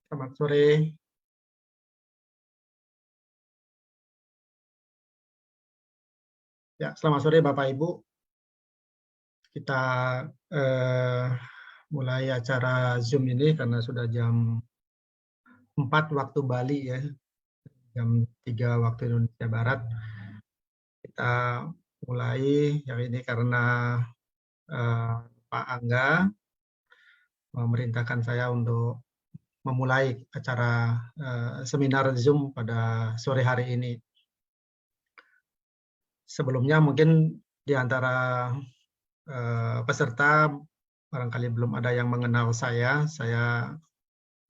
Selamat sore. Ya, selamat sore Bapak Ibu. Kita eh, mulai acara Zoom ini karena sudah jam 4 waktu Bali ya, jam 3 waktu Indonesia Barat. Kita mulai yang ini karena Pak Angga memerintahkan saya untuk memulai acara seminar Zoom pada sore hari ini. Sebelumnya mungkin di antara peserta barangkali belum ada yang mengenal saya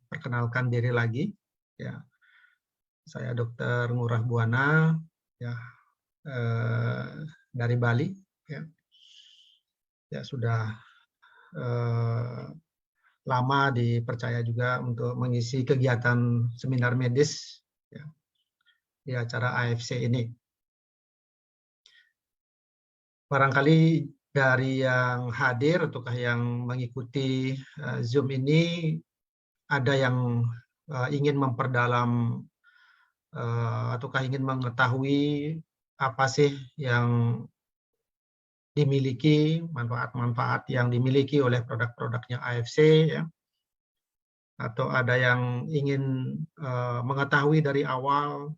perkenalkan diri lagi. Ya, saya Dr. Ngurah Buana, ya, dari Bali. Ya, ya sudah lama dipercaya juga untuk mengisi kegiatan seminar medis ya, di acara AFC ini. Barangkali dari yang hadir ataukah yang mengikuti Zoom ini ada yang ingin memperdalam ataukah ingin mengetahui apa sih yang dimiliki, manfaat-manfaat yang dimiliki oleh produk-produknya AFC ya, atau ada yang ingin mengetahui dari awal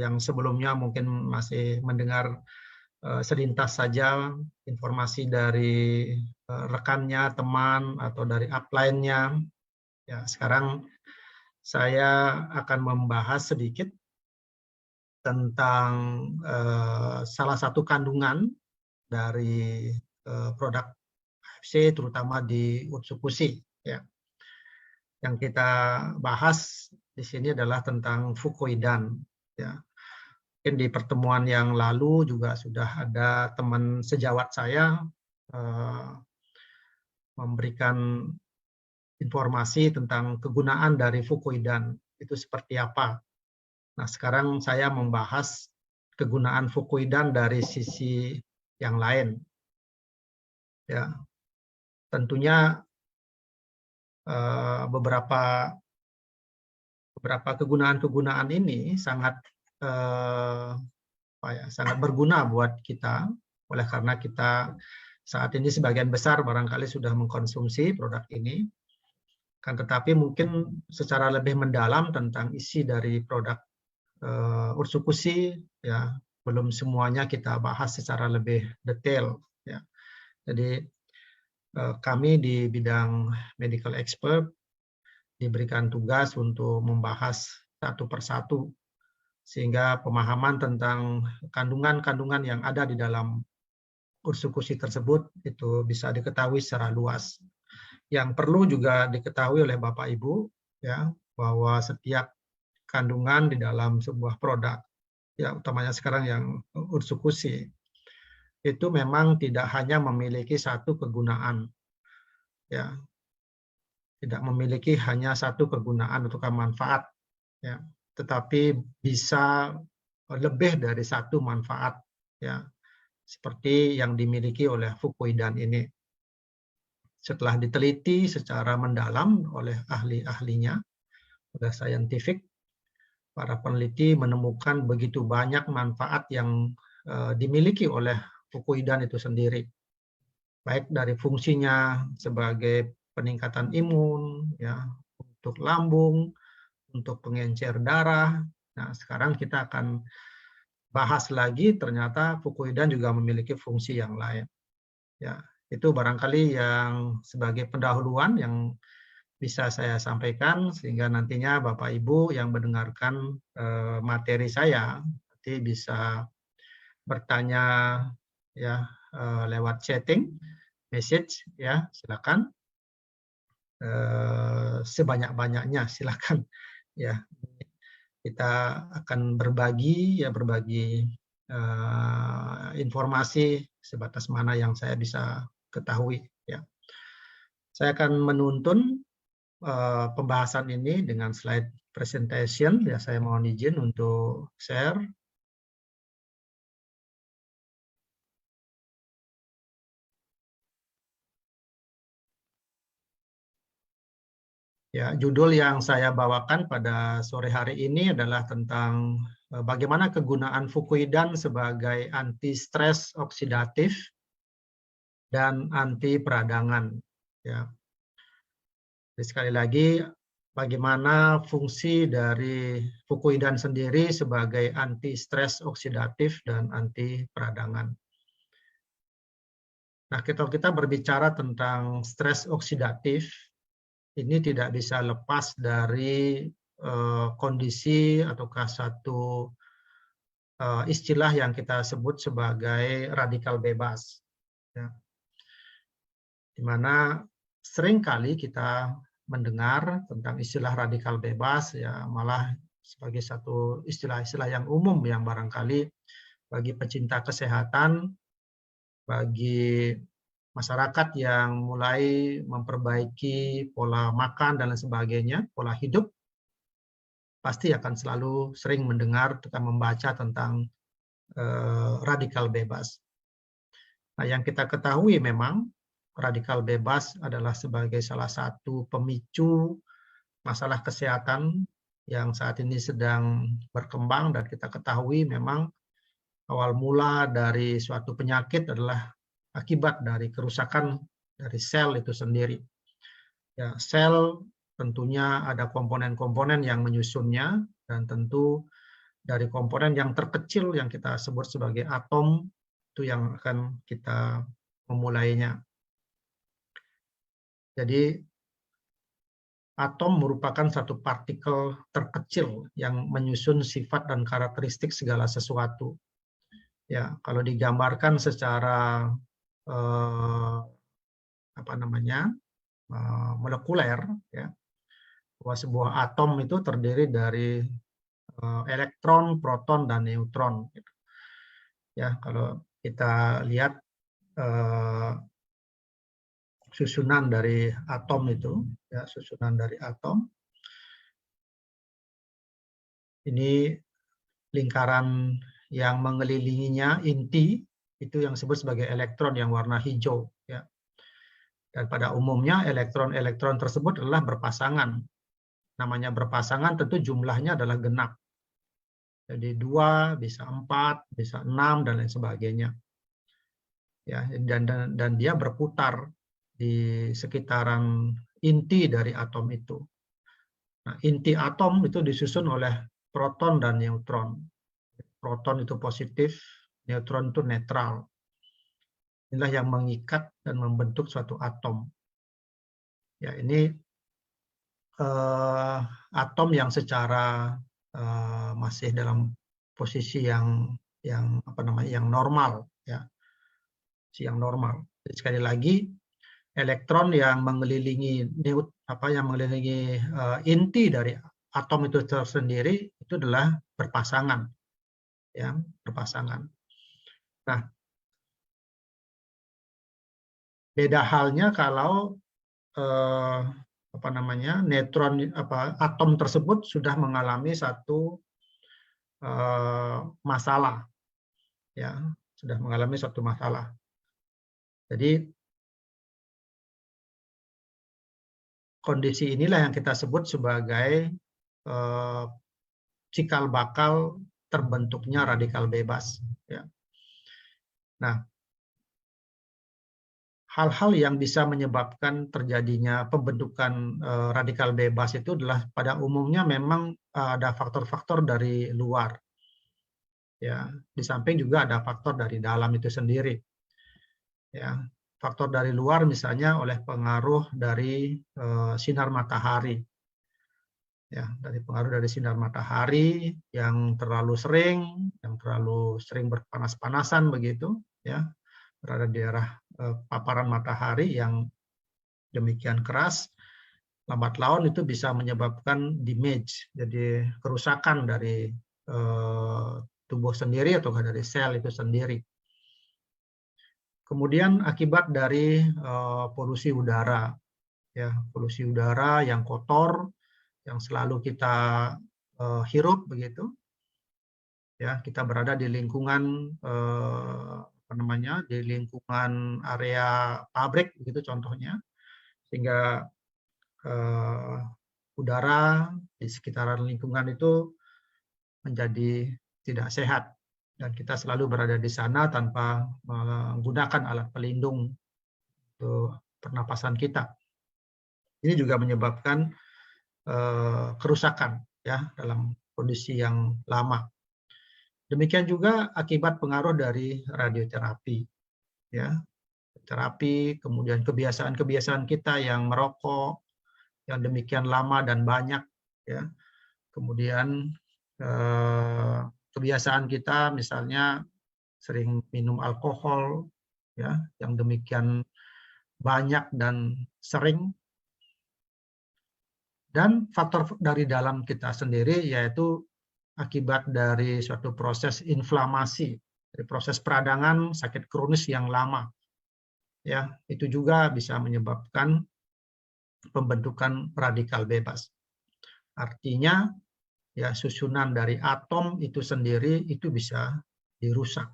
yang sebelumnya mungkin masih mendengar selintas saja informasi dari rekannya, teman atau dari upline-nya. Ya, sekarang saya akan membahas sedikit tentang salah satu kandungan dari produk AFC terutama di Utsukushi ya. Yang kita bahas di sini adalah tentang fukoidan ya. Mungkin di pertemuan yang lalu juga sudah ada teman sejawat saya memberikan informasi tentang kegunaan dari fukoidan itu seperti apa. Nah, sekarang saya membahas kegunaan fukoidan dari sisi yang lain. Ya, tentunya beberapa kegunaan-kegunaan ini sangat sangat berguna buat kita, oleh karena kita saat ini sebagian besar barangkali sudah mengkonsumsi produk ini, kan tetapi mungkin secara lebih mendalam tentang isi dari produk Utsukushi ya belum semuanya kita bahas secara lebih detail ya. Jadi kami di bidang medical expert diberikan tugas untuk membahas satu persatu sehingga pemahaman tentang kandungan-kandungan yang ada di dalam Utsukushi tersebut itu bisa diketahui secara luas. Yang perlu juga diketahui oleh Bapak Ibu ya bahwa setiap kandungan di dalam sebuah produk ya utamanya sekarang yang Utsukushi itu memang tidak hanya memiliki satu kegunaan ya, tidak memiliki hanya satu kegunaan atau manfaat ya, tetapi bisa lebih dari satu manfaat ya, seperti yang dimiliki oleh fukoidan ini. Setelah diteliti secara mendalam oleh ahli-ahlinya, oleh saintifik, para peneliti menemukan begitu banyak manfaat yang dimiliki oleh fukoidan itu sendiri. Baik dari fungsinya sebagai peningkatan imun, ya, untuk lambung, untuk pengencer darah. Nah, sekarang kita akan bahas lagi ternyata fukoidan juga memiliki fungsi yang lain. Ya, itu barangkali yang sebagai pendahuluan yang bisa saya sampaikan sehingga nantinya Bapak Ibu yang mendengarkan materi saya nanti bisa bertanya ya lewat chatting message ya, silakan sebanyak-banyaknya silakan ya. Kita akan berbagi informasi sebatas mana yang saya bisa ketahui ya. Saya akan menuntun pembahasan ini dengan slide presentation ya, saya mohon izin untuk share. Ya, judul yang saya bawakan pada sore hari ini adalah tentang bagaimana kegunaan fukuidan sebagai anti stres oksidatif dan anti peradangan. Ya, jadi sekali lagi, bagaimana fungsi dari fukuidan sendiri sebagai anti stres oksidatif dan anti peradangan. Nah, kalau kita berbicara tentang stres oksidatif, ini tidak bisa lepas dari kondisi ataukah satu istilah yang kita sebut sebagai radikal bebas. Ya. Di mana seringkali kita mendengar tentang istilah radikal bebas, ya malah sebagai satu istilah-istilah yang umum yang barangkali bagi pecinta kesehatan, bagi masyarakat yang mulai memperbaiki pola makan dan lain sebagainya, pola hidup, pasti akan selalu sering mendengar atau membaca tentang radikal bebas. Nah, yang kita ketahui memang radikal bebas adalah sebagai salah satu pemicu masalah kesehatan yang saat ini sedang berkembang, dan kita ketahui memang awal mula dari suatu penyakit adalah akibat dari kerusakan dari sel itu sendiri. Ya, sel tentunya ada komponen-komponen yang menyusunnya, dan tentu dari komponen yang terkecil yang kita sebut sebagai atom itu yang akan kita memulainya. Jadi atom merupakan satu partikel terkecil yang menyusun sifat dan karakteristik segala sesuatu. Ya, kalau digambarkan secara molekuler, ya, bahwa sebuah atom itu terdiri dari elektron, proton, dan neutron. Ya, kalau kita lihat susunan dari atom itu, ya, susunan dari atom. Ini lingkaran yang mengelilinginya, inti, itu yang disebut sebagai elektron yang warna hijau. Ya. Dan pada umumnya elektron-elektron tersebut adalah berpasangan. Namanya berpasangan tentu jumlahnya adalah genap. Jadi 2, bisa 4, bisa 6, dan lain sebagainya. Ya, dan dia berputar di sekitaran inti dari atom itu. Nah, inti atom itu disusun oleh proton dan neutron. Proton itu positif, neutron itu netral. Inilah yang mengikat dan membentuk suatu atom. Ya, ini atom yang secara masih dalam posisi yang normal, ya, yang normal. Jadi sekali lagi, elektron yang mengelilingi inti dari atom itu tersendiri itu adalah berpasangan, ya, berpasangan. Nah, beda halnya kalau atom tersebut sudah mengalami satu masalah, ya, sudah mengalami suatu masalah. Jadi kondisi inilah yang kita sebut sebagai cikal bakal terbentuknya radikal bebas. Ya. Nah, hal-hal yang bisa menyebabkan terjadinya pembentukan radikal bebas itu adalah pada umumnya memang ada faktor-faktor dari luar. Ya, di samping juga ada faktor dari dalam itu sendiri. Ya, faktor dari luar misalnya oleh pengaruh dari sinar matahari. Ya, dari pengaruh dari sinar matahari yang terlalu sering berpanas-panasan begitu, ya, berada di daerah paparan matahari yang demikian keras, lambat laun itu bisa menyebabkan damage, jadi kerusakan dari tubuh sendiri atau dari sel itu sendiri. Kemudian akibat dari polusi udara, ya, polusi udara yang kotor, yang selalu kita hirup begitu, ya, kita berada di lingkungan di lingkungan area pabrik begitu contohnya, sehingga udara di sekitaran lingkungan itu menjadi tidak sehat. Dan kita selalu berada di sana tanpa menggunakan alat pelindung untuk pernapasan kita. Ini juga menyebabkan kerusakan ya dalam kondisi yang lama. Demikian juga akibat pengaruh dari radioterapi. Ya, terapi, kemudian kebiasaan-kebiasaan kita yang merokok, yang demikian lama dan banyak, ya. Kemudian kebiasaan kita misalnya sering minum alkohol, ya, yang demikian banyak dan sering. Dan faktor dari dalam kita sendiri yaitu akibat dari suatu proses inflamasi, dari proses peradangan sakit kronis yang lama. Ya, itu juga bisa menyebabkan pembentukan radikal bebas. Artinya ya susunan dari atom itu sendiri itu bisa dirusak.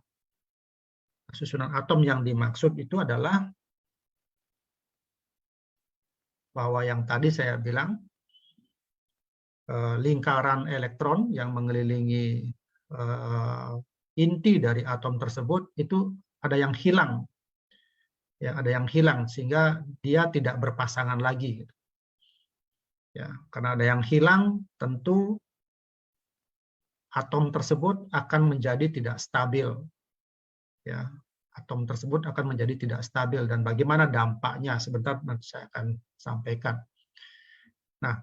Susunan atom yang dimaksud itu adalah bahwa yang tadi saya bilang lingkaran elektron yang mengelilingi inti dari atom tersebut itu ada yang hilang, ya ada yang hilang sehingga dia tidak berpasangan lagi. Ya, karena ada yang hilang, tentu atom tersebut akan menjadi tidak stabil. Ya, atom tersebut akan menjadi tidak stabil dan bagaimana dampaknya sebentar nanti saya akan sampaikan. Nah,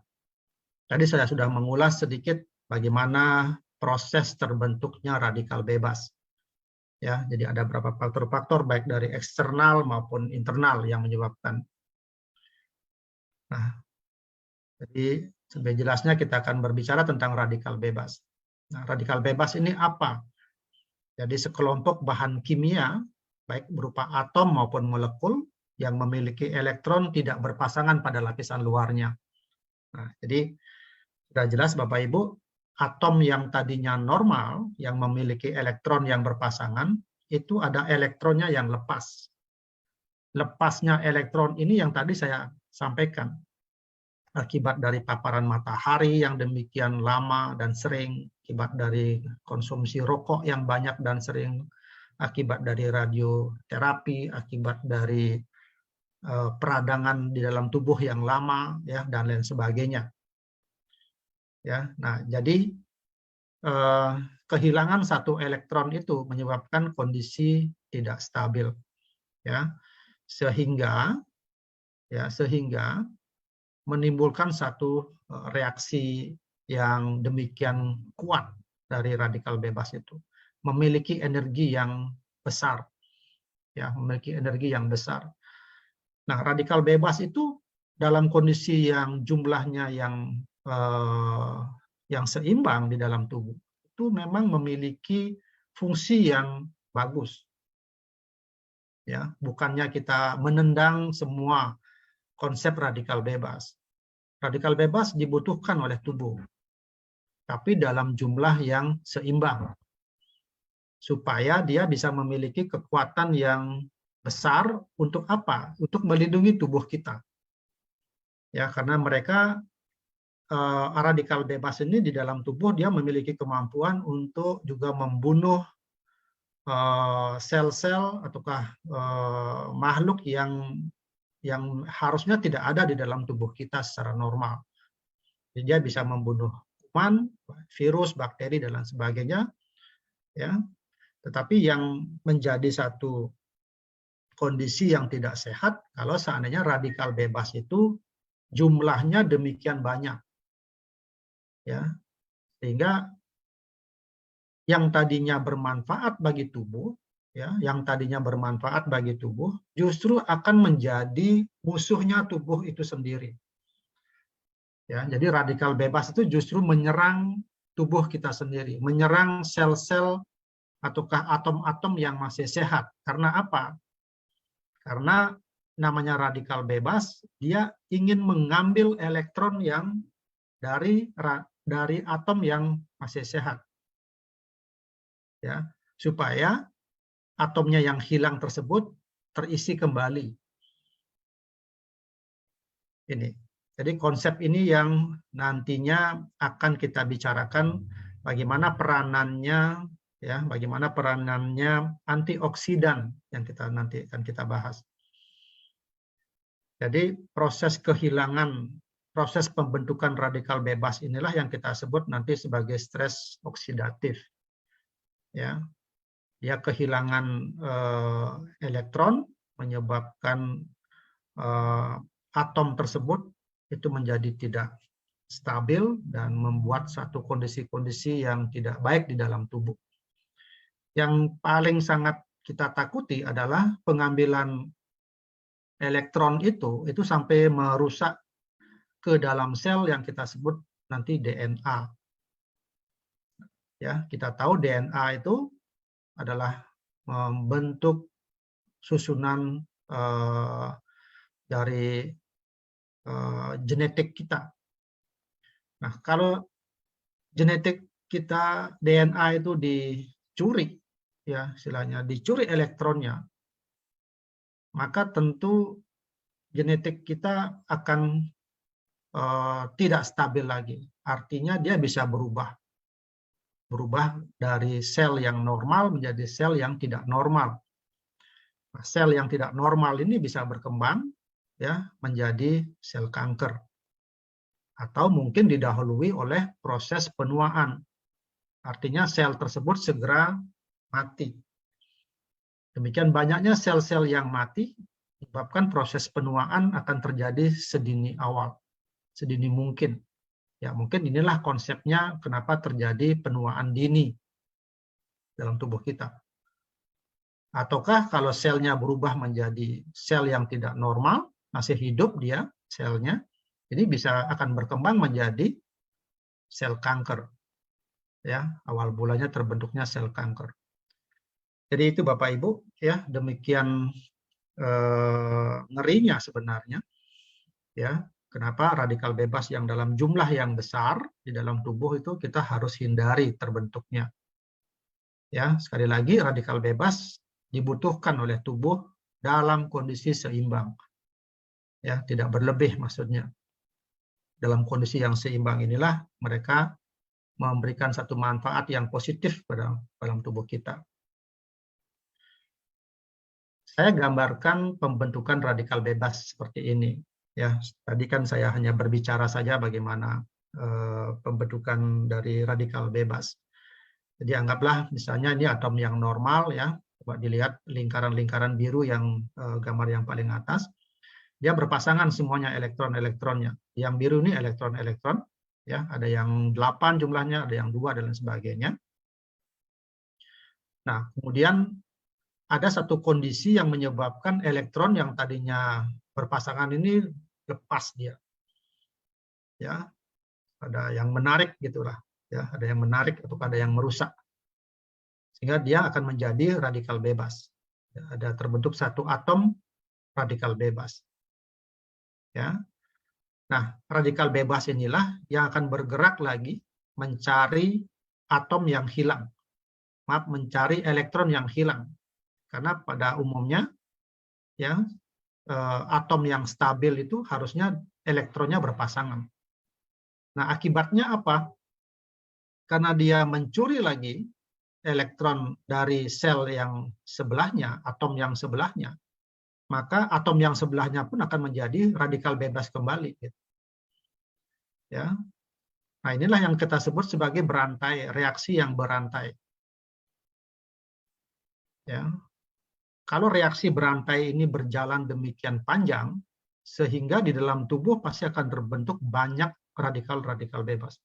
tadi saya sudah mengulas sedikit bagaimana proses terbentuknya radikal bebas. Ya, jadi ada beberapa faktor-faktor baik dari eksternal maupun internal yang menyebabkan. Nah, jadi lebih jelasnya kita akan berbicara tentang radikal bebas. Nah, radikal bebas ini apa? Jadi sekelompok bahan kimia, baik berupa atom maupun molekul, yang memiliki elektron tidak berpasangan pada lapisan luarnya. Nah, jadi sudah jelas Bapak Ibu, atom yang tadinya normal, yang memiliki elektron yang berpasangan, itu ada elektronnya yang lepas. Lepasnya elektron ini yang tadi saya sampaikan, akibat dari paparan matahari yang demikian lama dan sering, akibat dari konsumsi rokok yang banyak dan sering, akibat dari radioterapi, akibat dari peradangan di dalam tubuh yang lama, ya, dan lain sebagainya. Ya, nah jadi kehilangan satu elektron itu menyebabkan kondisi tidak stabil, ya, sehingga menimbulkan satu reaksi yang demikian kuat dari radikal bebas itu, memiliki energi yang besar, ya, memiliki energi yang besar. Nah, radikal bebas itu dalam kondisi yang jumlahnya yang seimbang di dalam tubuh itu memang memiliki fungsi yang bagus. Ya, bukannya kita menendang semua konsep radikal bebas. Radikal bebas dibutuhkan oleh tubuh, tapi dalam jumlah yang seimbang, supaya dia bisa memiliki kekuatan yang besar untuk apa? Untuk melindungi tubuh kita. Ya, karena mereka radikal bebas ini di dalam tubuh dia memiliki kemampuan untuk juga membunuh sel-sel ataukah makhluk yang harusnya tidak ada di dalam tubuh kita secara normal. Jadi dia bisa membunuh kuman, virus, bakteri dan lain sebagainya, ya. Tetapi yang menjadi satu kondisi yang tidak sehat kalau seandainya radikal bebas itu jumlahnya demikian banyak. Ya, sehingga yang tadinya bermanfaat bagi tubuh, ya, yang tadinya bermanfaat bagi tubuh, justru akan menjadi musuhnya tubuh itu sendiri. Ya, jadi radikal bebas itu justru menyerang tubuh kita sendiri, menyerang sel-sel ataukah atom-atom yang masih sehat. Karena apa? Karena namanya radikal bebas, dia ingin mengambil elektron yang dari atom yang masih sehat, ya, supaya atomnya yang hilang tersebut terisi kembali. Ini. Jadi konsep ini yang nantinya akan kita bicarakan bagaimana peranannya, ya, bagaimana peranannya antioksidan yang nanti akan kita bahas. Jadi proses pembentukan radikal bebas inilah yang kita sebut nanti sebagai stres oksidatif. Ya, dia kehilangan elektron menyebabkan atom tersebut itu menjadi tidak stabil dan membuat satu kondisi-kondisi yang tidak baik di dalam tubuh. Yang paling sangat kita takuti adalah pengambilan elektron itu sampai merusak ke dalam sel yang kita sebut nanti DNA. Ya, kita tahu DNA itu adalah membentuk susunan dari genetik kita. Nah, kalau genetik kita DNA itu dicuri, ya istilahnya dicuri elektronnya, maka tentu genetik kita akan tidak stabil lagi. Artinya dia bisa berubah dari sel yang normal menjadi sel yang tidak normal. Nah, sel yang tidak normal ini bisa berkembang ya menjadi sel kanker, atau mungkin didahului oleh proses penuaan. Artinya sel tersebut segera mati. Demikian banyaknya sel-sel yang mati menyebabkan proses penuaan akan terjadi sedini mungkin. Ya, mungkin inilah konsepnya kenapa terjadi penuaan dini dalam tubuh kita. Ataukah kalau selnya berubah menjadi sel yang tidak normal, masih hidup dia selnya, jadi akan berkembang menjadi sel kanker. Ya, awal mulanya terbentuknya sel kanker. Jadi itu Bapak Ibu, ya demikian ngerinya sebenarnya, ya kenapa radikal bebas yang dalam jumlah yang besar di dalam tubuh itu kita harus hindari terbentuknya. Ya, sekali lagi radikal bebas dibutuhkan oleh tubuh dalam kondisi seimbang. Ya, tidak berlebih maksudnya. Dalam kondisi yang seimbang inilah mereka memberikan satu manfaat yang positif dalam tubuh kita. Saya gambarkan pembentukan radikal bebas seperti ini. Ya, tadi kan saya hanya berbicara saja bagaimana pembentukan dari radikal bebas. Jadi anggaplah misalnya ini atom yang normal ya. Coba dilihat lingkaran-lingkaran biru yang gambar yang paling atas. Dia berpasangan semuanya elektron-elektronnya. Yang biru ini elektron-elektron, ya, ada yang 8 jumlahnya, ada yang 2 dan lain sebagainya. Nah, kemudian ada satu kondisi yang menyebabkan elektron yang tadinya berpasangan ini lepas dia. Ya, ada yang menarik gitulah, ya, ada yang menarik atau ada yang merusak. Sehingga dia akan menjadi radikal bebas. Ya, ada terbentuk satu atom radikal bebas. Ya. Nah, radikal bebas inilah yang akan bergerak lagi mencari atom yang hilang. Maaf, mencari elektron yang hilang. Karena pada umumnya ya atom yang stabil itu harusnya elektronnya berpasangan. Nah, akibatnya apa? Karena dia mencuri lagi elektron dari sel yang sebelahnya, atom yang sebelahnya, maka atom yang sebelahnya pun akan menjadi radikal bebas kembali. Ya, nah inilah yang kita sebut sebagai berantai, reaksi yang berantai. Ya, kalau reaksi berantai ini berjalan demikian panjang, sehingga di dalam tubuh pasti akan terbentuk banyak radikal-radikal bebas.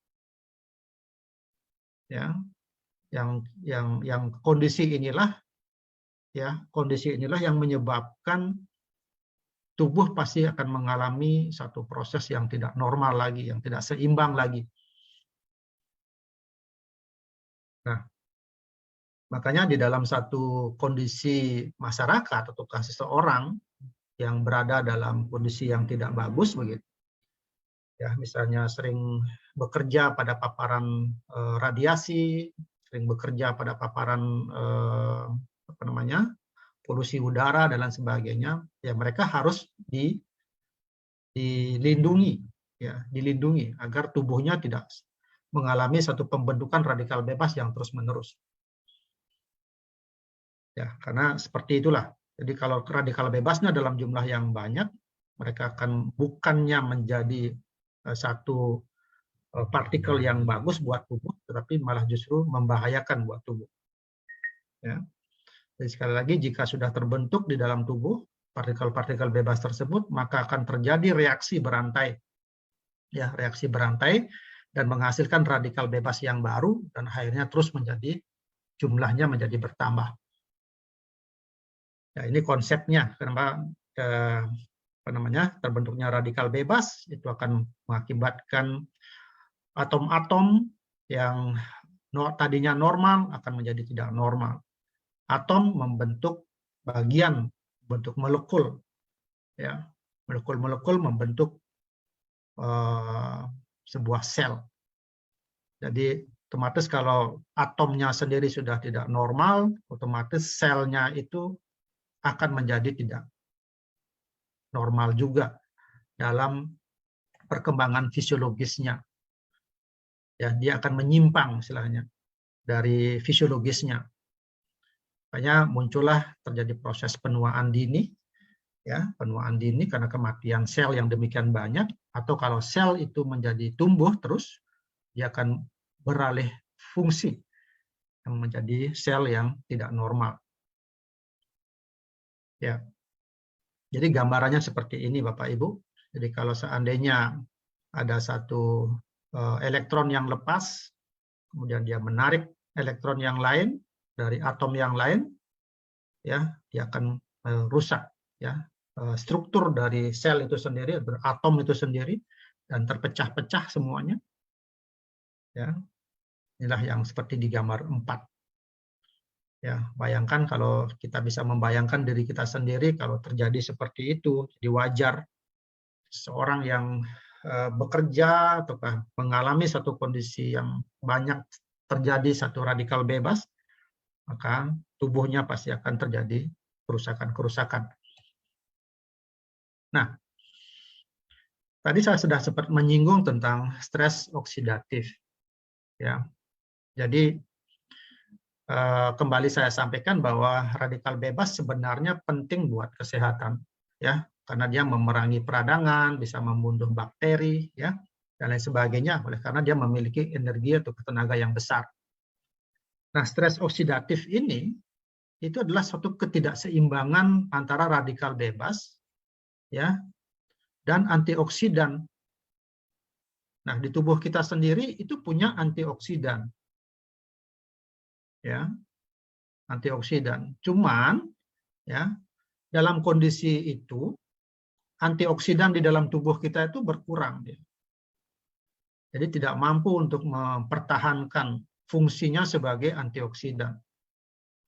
Ya, yang kondisi inilah yang menyebabkan tubuh pasti akan mengalami satu proses yang tidak normal lagi, yang tidak seimbang lagi. Nah, makanya di dalam satu kondisi masyarakat atau seseorang yang berada dalam kondisi yang tidak bagus begitu, ya misalnya sering bekerja pada paparan radiasi, sering bekerja pada paparan polusi udara dan lain sebagainya, ya mereka harus dilindungi ya, dilindungi agar tubuhnya tidak mengalami satu pembentukan radikal bebas yang terus-menerus. Ya, karena seperti itulah. Jadi kalau radikal bebasnya dalam jumlah yang banyak, mereka akan bukannya menjadi satu partikel yang bagus buat tubuh, tetapi malah justru membahayakan buat tubuh. Ya. Jadi sekali lagi, jika sudah terbentuk di dalam tubuh partikel-partikel bebas tersebut, maka akan terjadi reaksi berantai, ya, reaksi berantai dan menghasilkan radikal bebas yang baru dan akhirnya terus menjadi jumlahnya menjadi bertambah. Ya, ini konsepnya kenapa terbentuknya radikal bebas itu akan mengakibatkan atom-atom yang tadinya normal akan menjadi tidak normal. Atom membentuk bagian, bentuk molekul, ya, molekul-molekul membentuk sebuah sel. Jadi otomatis kalau atomnya sendiri sudah tidak normal, otomatis selnya itu akan menjadi tidak normal juga dalam perkembangan fisiologisnya. Ya, dia akan menyimpang istilahnya dari fisiologisnya. Makanya muncullah terjadi proses penuaan dini, ya, penuaan dini karena kematian sel yang demikian banyak, atau kalau sel itu menjadi tumbuh terus, dia akan beralih fungsi yang menjadi sel yang tidak normal. Ya. Jadi gambarannya seperti ini Bapak Ibu. Jadi kalau seandainya ada satu elektron yang lepas, kemudian dia menarik elektron yang lain dari atom yang lain, ya, dia akan rusak, ya, struktur dari sel itu sendiri, atom itu sendiri, dan terpecah-pecah semuanya. Ya, inilah yang seperti di gambar 4. Ya, bayangkan kalau kita bisa membayangkan diri kita sendiri kalau terjadi seperti itu, jadi wajar seorang yang bekerja atau mengalami satu kondisi yang banyak terjadi satu radikal bebas, maka tubuhnya pasti akan terjadi kerusakan-kerusakan. Nah, tadi saya sudah sempat menyinggung tentang stres oksidatif. Ya, jadi kembali saya sampaikan bahwa radikal bebas sebenarnya penting buat kesehatan, ya, karena dia memerangi peradangan, bisa membunuh bakteri, ya, dan lain sebagainya. Oleh karena dia memiliki energi atau tenaga yang besar. Nah, stres oksidatif ini itu adalah suatu ketidakseimbangan antara radikal bebas, ya, dan antioksidan. Nah, di tubuh kita sendiri itu punya antioksidan, ya, antioksidan. Cuman, ya, dalam kondisi itu antioksidan di dalam tubuh kita itu berkurang, ya. Jadi tidak mampu untuk mempertahankan fungsinya sebagai antioksidan.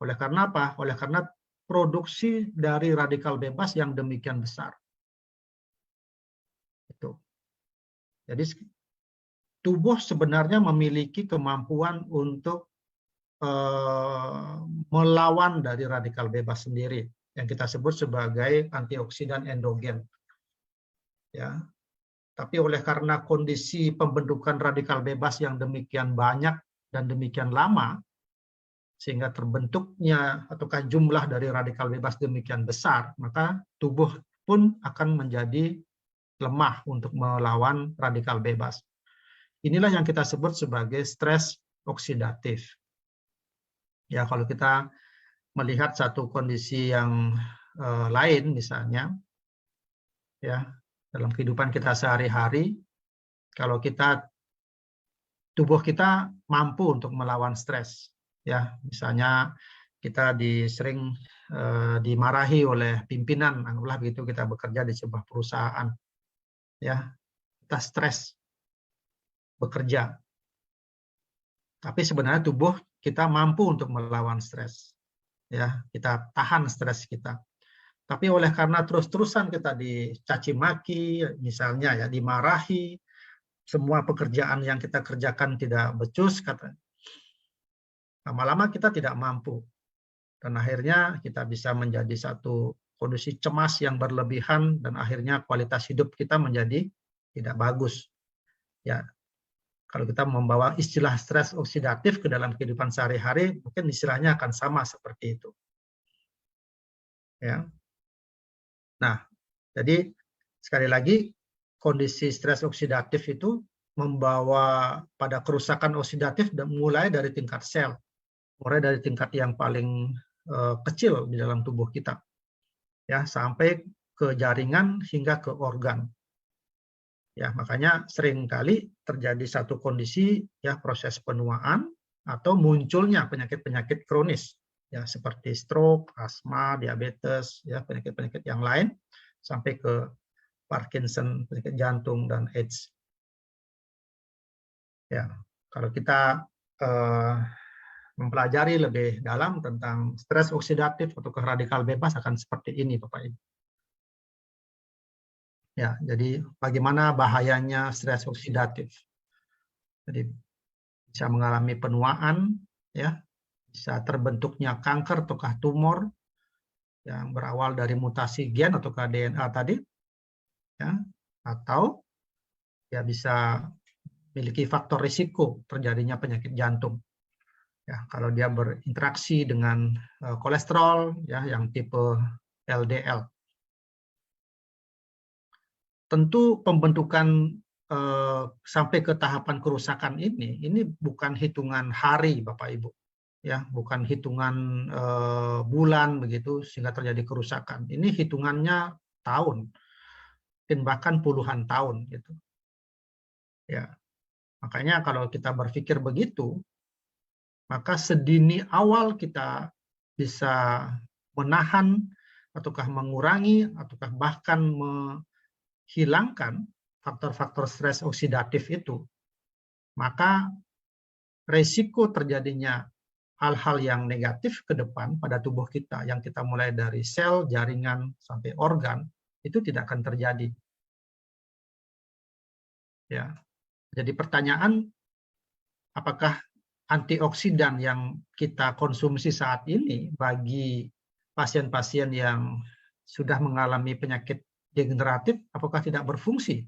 Oleh karena apa? Oleh karena produksi dari radikal bebas yang demikian besar. Itu. Jadi tubuh sebenarnya memiliki kemampuan untuk melawan dari radikal bebas sendiri yang kita sebut sebagai antioksidan endogen. Ya. Tapi oleh karena kondisi pembentukan radikal bebas yang demikian banyak dan demikian lama, sehingga terbentuknya ataukah jumlah dari radikal bebas demikian besar, maka tubuh pun akan menjadi lemah untuk melawan radikal bebas. Inilah yang kita sebut sebagai stres oksidatif. Ya, kalau kita melihat satu kondisi yang lain, misalnya, ya, dalam kehidupan kita sehari-hari, kalau tubuh kita mampu untuk melawan stres, ya, misalnya kita sering dimarahi oleh pimpinan, anggaplah begitu, kita bekerja di sebuah perusahaan, ya, kita stres bekerja, tapi sebenarnya tubuh kita mampu untuk melawan stres, ya, kita tahan stres kita. Tapi oleh karena terus-terusan kita dicaci maki, misalnya, ya, dimarahi, semua pekerjaan yang kita kerjakan tidak becus, lama-lama kita tidak mampu. Dan akhirnya kita bisa menjadi satu kondisi cemas yang berlebihan, dan akhirnya kualitas hidup kita menjadi tidak bagus. Ya, kalau kita membawa istilah stres oksidatif ke dalam kehidupan sehari-hari, mungkin istilahnya akan sama seperti itu. Ya. Nah, jadi sekali lagi kondisi stres oksidatif itu membawa pada kerusakan oksidatif mulai dari tingkat sel, mulai dari tingkat yang paling kecil di dalam tubuh kita, ya, sampai ke jaringan hingga ke organ. Ya, makanya seringkali terjadi satu kondisi, ya, proses penuaan atau munculnya penyakit-penyakit kronis, ya, seperti stroke, asma, diabetes, ya, penyakit-penyakit yang lain sampai ke Parkinson, penyakit jantung, dan AIDS. Ya, kalau kita mempelajari lebih dalam tentang stres oksidatif atau radikal bebas akan seperti ini, Bapak Ibu. Ya, jadi bagaimana bahayanya stres oksidatif? Jadi bisa mengalami penuaan, ya, bisa terbentuknya kanker ataukah tumor yang berawal dari mutasi gen ataukah DNA tadi, ya, atau ya bisa memiliki faktor risiko terjadinya penyakit jantung. Ya, kalau dia berinteraksi dengan kolesterol, ya, yang tipe LDL. Tentu pembentukan sampai ke tahapan kerusakan ini bukan hitungan hari, Bapak Ibu, ya, bukan hitungan bulan begitu sehingga terjadi kerusakan. Ini hitungannya tahun, mungkin bahkan puluhan tahun gitu. Ya, makanya kalau kita berpikir begitu, maka sedini awal kita bisa menahan ataukah mengurangi ataukah bahkan hilangkan faktor-faktor stres oksidatif itu, maka resiko terjadinya hal-hal yang negatif ke depan pada tubuh kita, yang kita mulai dari sel, jaringan, sampai organ, itu tidak akan terjadi. Ya, jadi pertanyaan, apakah antioksidan yang kita konsumsi saat ini bagi pasien-pasien yang sudah mengalami penyakit degeneratif, apakah tidak berfungsi?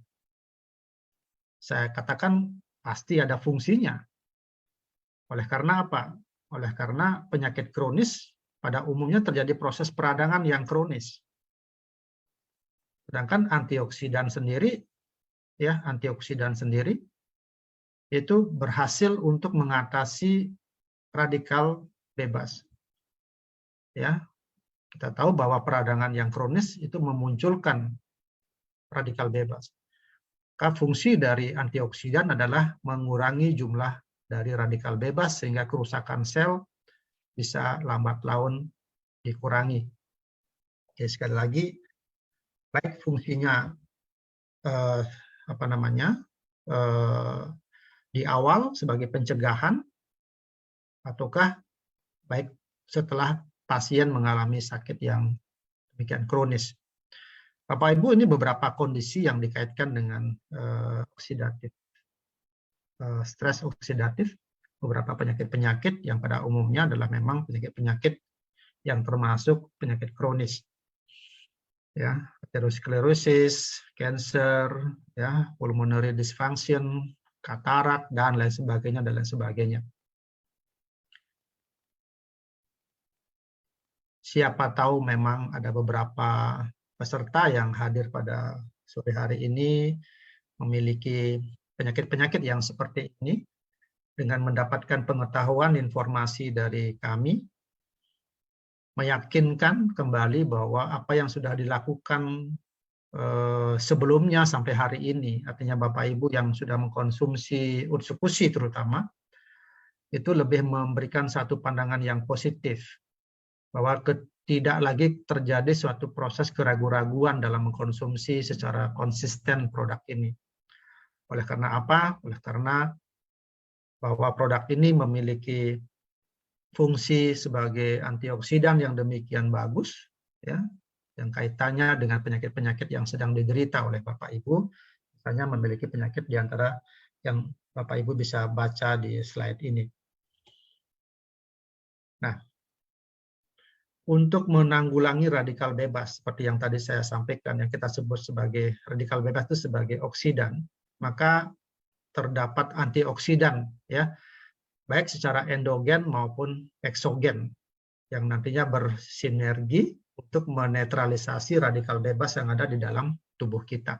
Saya katakan pasti ada fungsinya. Oleh karena apa? Oleh karena penyakit kronis pada umumnya terjadi proses peradangan yang kronis. Sedangkan antioksidan sendiri, ya, antioksidan sendiri itu berhasil untuk mengatasi radikal bebas. Ya, kita tahu bahwa peradangan yang kronis itu memunculkan radikal bebas. Maka fungsi dari antioksidan adalah mengurangi jumlah dari radikal bebas sehingga kerusakan sel bisa lambat laun dikurangi. Oke, sekali lagi, baik fungsinya di awal sebagai pencegahan ataukah baik setelah pasien mengalami sakit yang demikian kronis. Bapak Ibu, ini beberapa kondisi yang dikaitkan dengan oksidatif, stres oksidatif, beberapa penyakit-penyakit yang pada umumnya adalah memang penyakit-penyakit yang termasuk penyakit kronis, ya, aterosklerosis, cancer, ya, pulmonary dysfunction, katarak, dan lain sebagainya, dan lain sebagainya. Siapa tahu memang ada beberapa peserta yang hadir pada sore hari ini memiliki penyakit-penyakit yang seperti ini. Dengan mendapatkan pengetahuan informasi dari kami, meyakinkan kembali bahwa apa yang sudah dilakukan sebelumnya sampai hari ini, artinya Bapak Ibu yang sudah mengkonsumsi ursekusi terutama, itu lebih memberikan satu pandangan yang positif, bahwa tidak lagi terjadi suatu proses keraguan-raguan dalam mengkonsumsi secara konsisten produk ini. Oleh karena apa? Oleh karena bahwa produk ini memiliki fungsi sebagai antioksidan yang demikian bagus, ya, yang kaitannya dengan penyakit-penyakit yang sedang diderita oleh Bapak Ibu, misalnya memiliki penyakit di antara yang Bapak Ibu bisa baca di slide ini. Nah, untuk menanggulangi radikal bebas seperti yang tadi saya sampaikan, yang kita sebut sebagai radikal bebas itu sebagai oksidan, maka terdapat antioksidan ya, baik secara endogen maupun eksogen yang nantinya bersinergi untuk menetralisasi radikal bebas yang ada di dalam tubuh kita.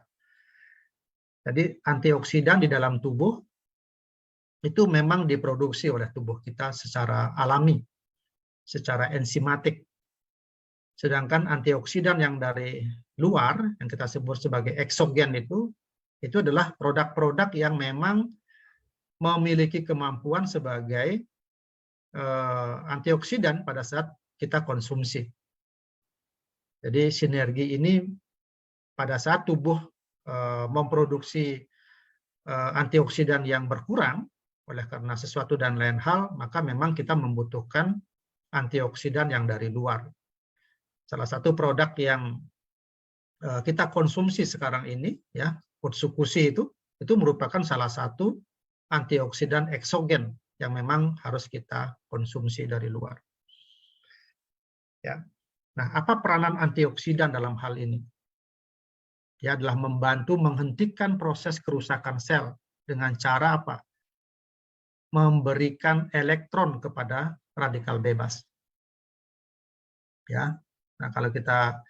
Jadi antioksidan di dalam tubuh itu memang diproduksi oleh tubuh kita secara alami, secara enzimatik. Sedangkan antioksidan yang dari luar, yang kita sebut sebagai eksogen itu adalah produk-produk yang memang memiliki kemampuan sebagai antioksidan pada saat kita konsumsi. Jadi sinergi ini pada saat tubuh memproduksi antioksidan yang berkurang oleh karena sesuatu dan lain hal, maka memang kita membutuhkan antioksidan yang dari luar. Salah satu produk yang kita konsumsi sekarang ini, ya, Utsukushi itu merupakan salah satu antioksidan eksogen yang memang harus kita konsumsi dari luar. Ya. Nah, apa peranan antioksidan dalam hal ini? Dia adalah membantu menghentikan proses kerusakan sel dengan cara apa? Memberikan elektron kepada radikal bebas. Ya. Nah, kalau kita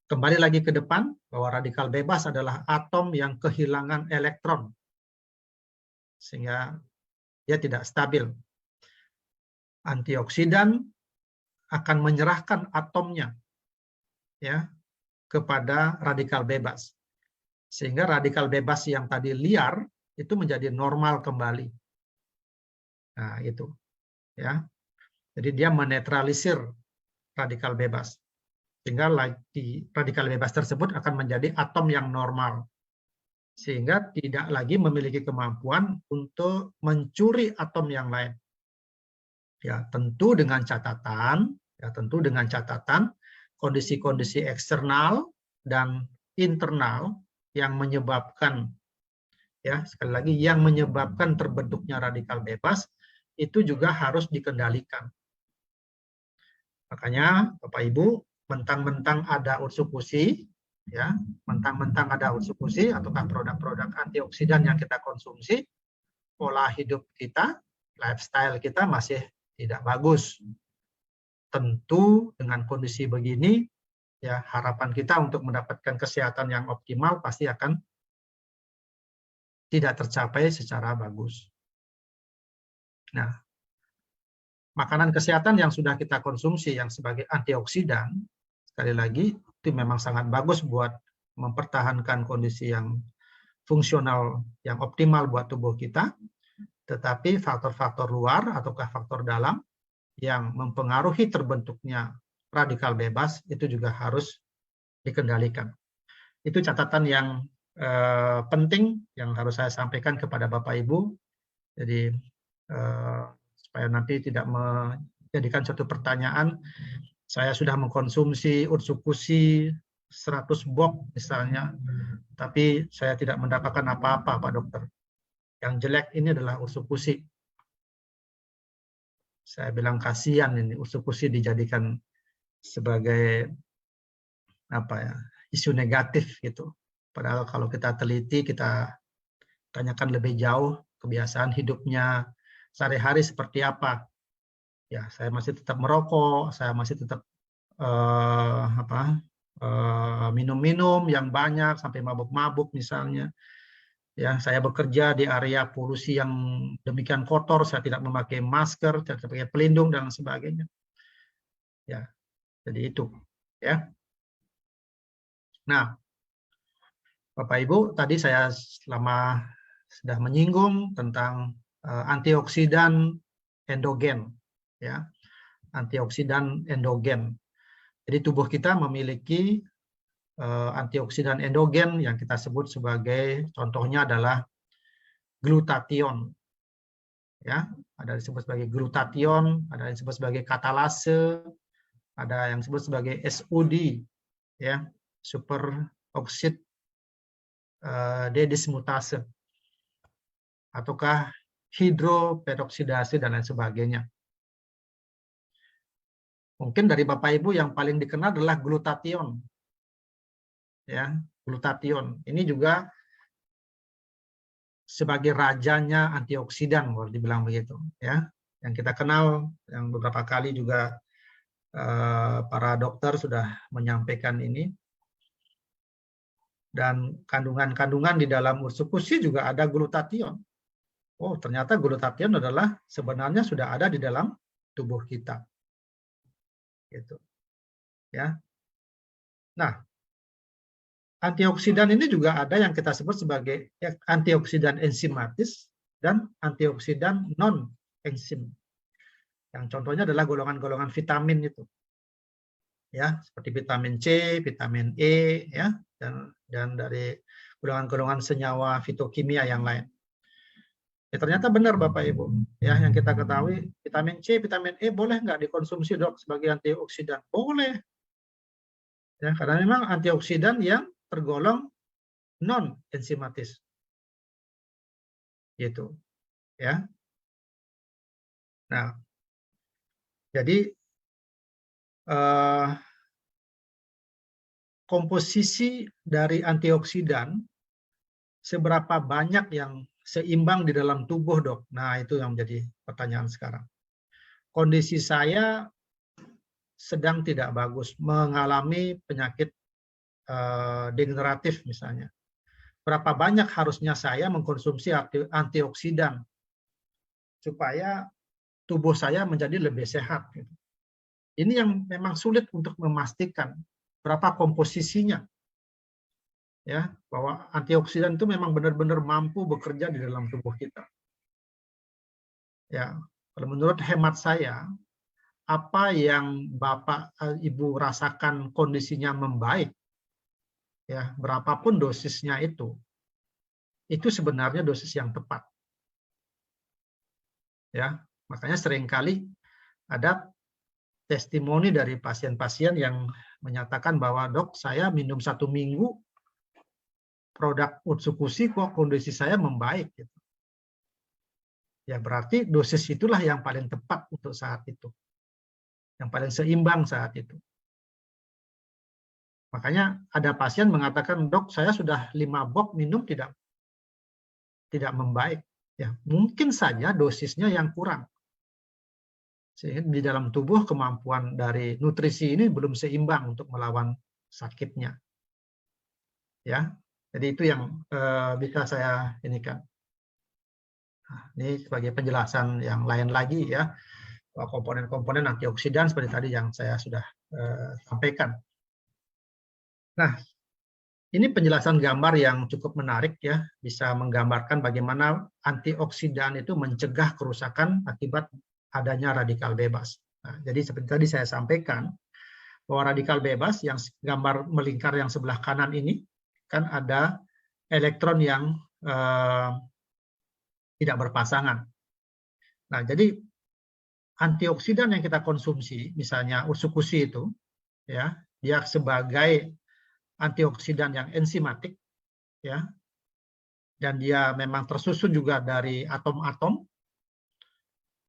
kembali lagi ke depan, bahwa radikal bebas adalah atom yang kehilangan elektron, sehingga dia tidak stabil. Antioksidan akan menyerahkan atomnya ya kepada radikal bebas, sehingga radikal bebas yang tadi liar itu menjadi normal kembali. Nah, itu ya. Jadi dia menetralisir radikal bebas, sehingga radikal bebas tersebut akan menjadi atom yang normal, sehingga tidak lagi memiliki kemampuan untuk mencuri atom yang lain. Ya, tentu dengan catatan kondisi-kondisi eksternal dan internal yang menyebabkan, ya sekali lagi, yang menyebabkan terbentuknya radikal bebas itu juga harus dikendalikan. Makanya Bapak Ibu, mentang-mentang ada Utsukushi, ya, mentang-mentang ada Utsukushi ataukah produk-produk antioksidan yang kita konsumsi, pola hidup kita, lifestyle kita masih tidak bagus. Tentu dengan kondisi begini, ya harapan kita untuk mendapatkan kesehatan yang optimal pasti akan tidak tercapai secara bagus. Nah, makanan kesehatan yang sudah kita konsumsi yang sebagai antioksidan, sekali lagi, itu memang sangat bagus buat mempertahankan kondisi yang fungsional, yang optimal buat tubuh kita, tetapi faktor-faktor luar ataukah faktor dalam yang mempengaruhi terbentuknya radikal bebas itu juga harus dikendalikan. Itu catatan yang penting yang harus saya sampaikan kepada Bapak Ibu. Jadi supaya nanti tidak menjadikan suatu pertanyaan, saya sudah mengkonsumsi Utsukushi 100 box misalnya, tapi saya tidak mendapatkan apa-apa, Pak Dokter. Yang jelek ini adalah Utsukushi. Saya bilang kasihan ini Utsukushi dijadikan sebagai apa ya, isu negatif gitu. Padahal kalau kita teliti, kita tanyakan lebih jauh kebiasaan hidupnya sehari-hari seperti apa. Ya, saya masih tetap merokok, saya masih tetap minum-minum yang banyak sampai mabuk-mabuk misalnya. Ya, saya bekerja di area polusi yang demikian kotor, saya tidak memakai masker, tidak pakai pelindung dan sebagainya. Ya, jadi itu. Ya. Nah, Bapak Ibu, tadi saya sudah menyinggung tentang antioksidan endogen, ya, antioksidan endogen. Jadi tubuh kita memiliki antioksidan endogen yang kita sebut sebagai, contohnya adalah glutathione. Ya, ada yang disebut sebagai glutathione, ada yang disebut sebagai katalase, ada yang disebut sebagai SOD, ya, super oxide dedismutase, ataukah hidroperoksidase dan lain sebagainya. Mungkin dari Bapak Ibu yang paling dikenal adalah glutathione. Ya, glutathione. Ini juga sebagai rajanya antioksidan, kalau dibilang begitu, ya. Yang kita kenal, yang beberapa kali juga para dokter sudah menyampaikan ini. Dan kandungan-kandungan di dalam ursukusi juga ada glutathione. Oh, ternyata glutathione adalah sebenarnya sudah ada di dalam tubuh kita. Gitu. Ya. Nah, antioksidan ini juga ada yang kita sebut sebagai antioksidan enzimatis dan antioksidan non-enzim. Yang contohnya adalah golongan-golongan vitamin itu. Ya, seperti vitamin C, vitamin E, ya, dan dari golongan-golongan senyawa fitokimia yang lain. Ya, ternyata benar Bapak Ibu, ya, yang kita ketahui vitamin C, vitamin E boleh nggak dikonsumsi dok sebagai antioksidan? Boleh, ya, karena memang antioksidan yang tergolong non enzimatis, gitu, ya. Nah, jadi komposisi dari antioksidan seberapa banyak yang seimbang di dalam tubuh dok? Nah, itu yang menjadi pertanyaan sekarang. Kondisi saya sedang tidak bagus, mengalami penyakit degeneratif misalnya. Berapa banyak harusnya saya mengkonsumsi antioksidan supaya tubuh saya menjadi lebih sehat? Ini yang memang sulit untuk memastikan berapa komposisinya, ya, bahwa antioksidan itu memang benar-benar mampu bekerja di dalam tubuh kita. Ya, kalau menurut hemat saya, apa yang Bapak Ibu rasakan kondisinya membaik, ya, berapapun dosisnya itu sebenarnya dosis yang tepat. Ya, makanya seringkali ada testimoni dari pasien-pasien yang menyatakan bahwa dok, saya minum 1 minggu produk Otsukushi kok kondisi saya membaik. Gitu. Ya berarti dosis itulah yang paling tepat untuk saat itu, yang paling seimbang saat itu. Makanya ada pasien mengatakan, dok, saya sudah 5 box minum tidak membaik. Ya mungkin saja dosisnya yang kurang. Sehingga di dalam tubuh kemampuan dari nutrisi ini belum seimbang untuk melawan sakitnya. Ya, jadi itu yang bisa saya inikan. Nah, ini sebagai penjelasan yang lain lagi ya, komponen-komponen antioksidan seperti tadi yang saya sudah sampaikan. Nah, ini penjelasan gambar yang cukup menarik ya, bisa menggambarkan bagaimana antioksidan itu mencegah kerusakan akibat adanya radikal bebas. Nah, jadi seperti tadi saya sampaikan, bahwa radikal bebas yang gambar melingkar yang sebelah kanan ini, kan ada elektron yang tidak berpasangan. Nah, jadi antioksidan yang kita konsumsi, misalnya Otsukushi itu, ya, dia sebagai antioksidan yang enzimatik, ya, dan dia memang tersusun juga dari atom-atom.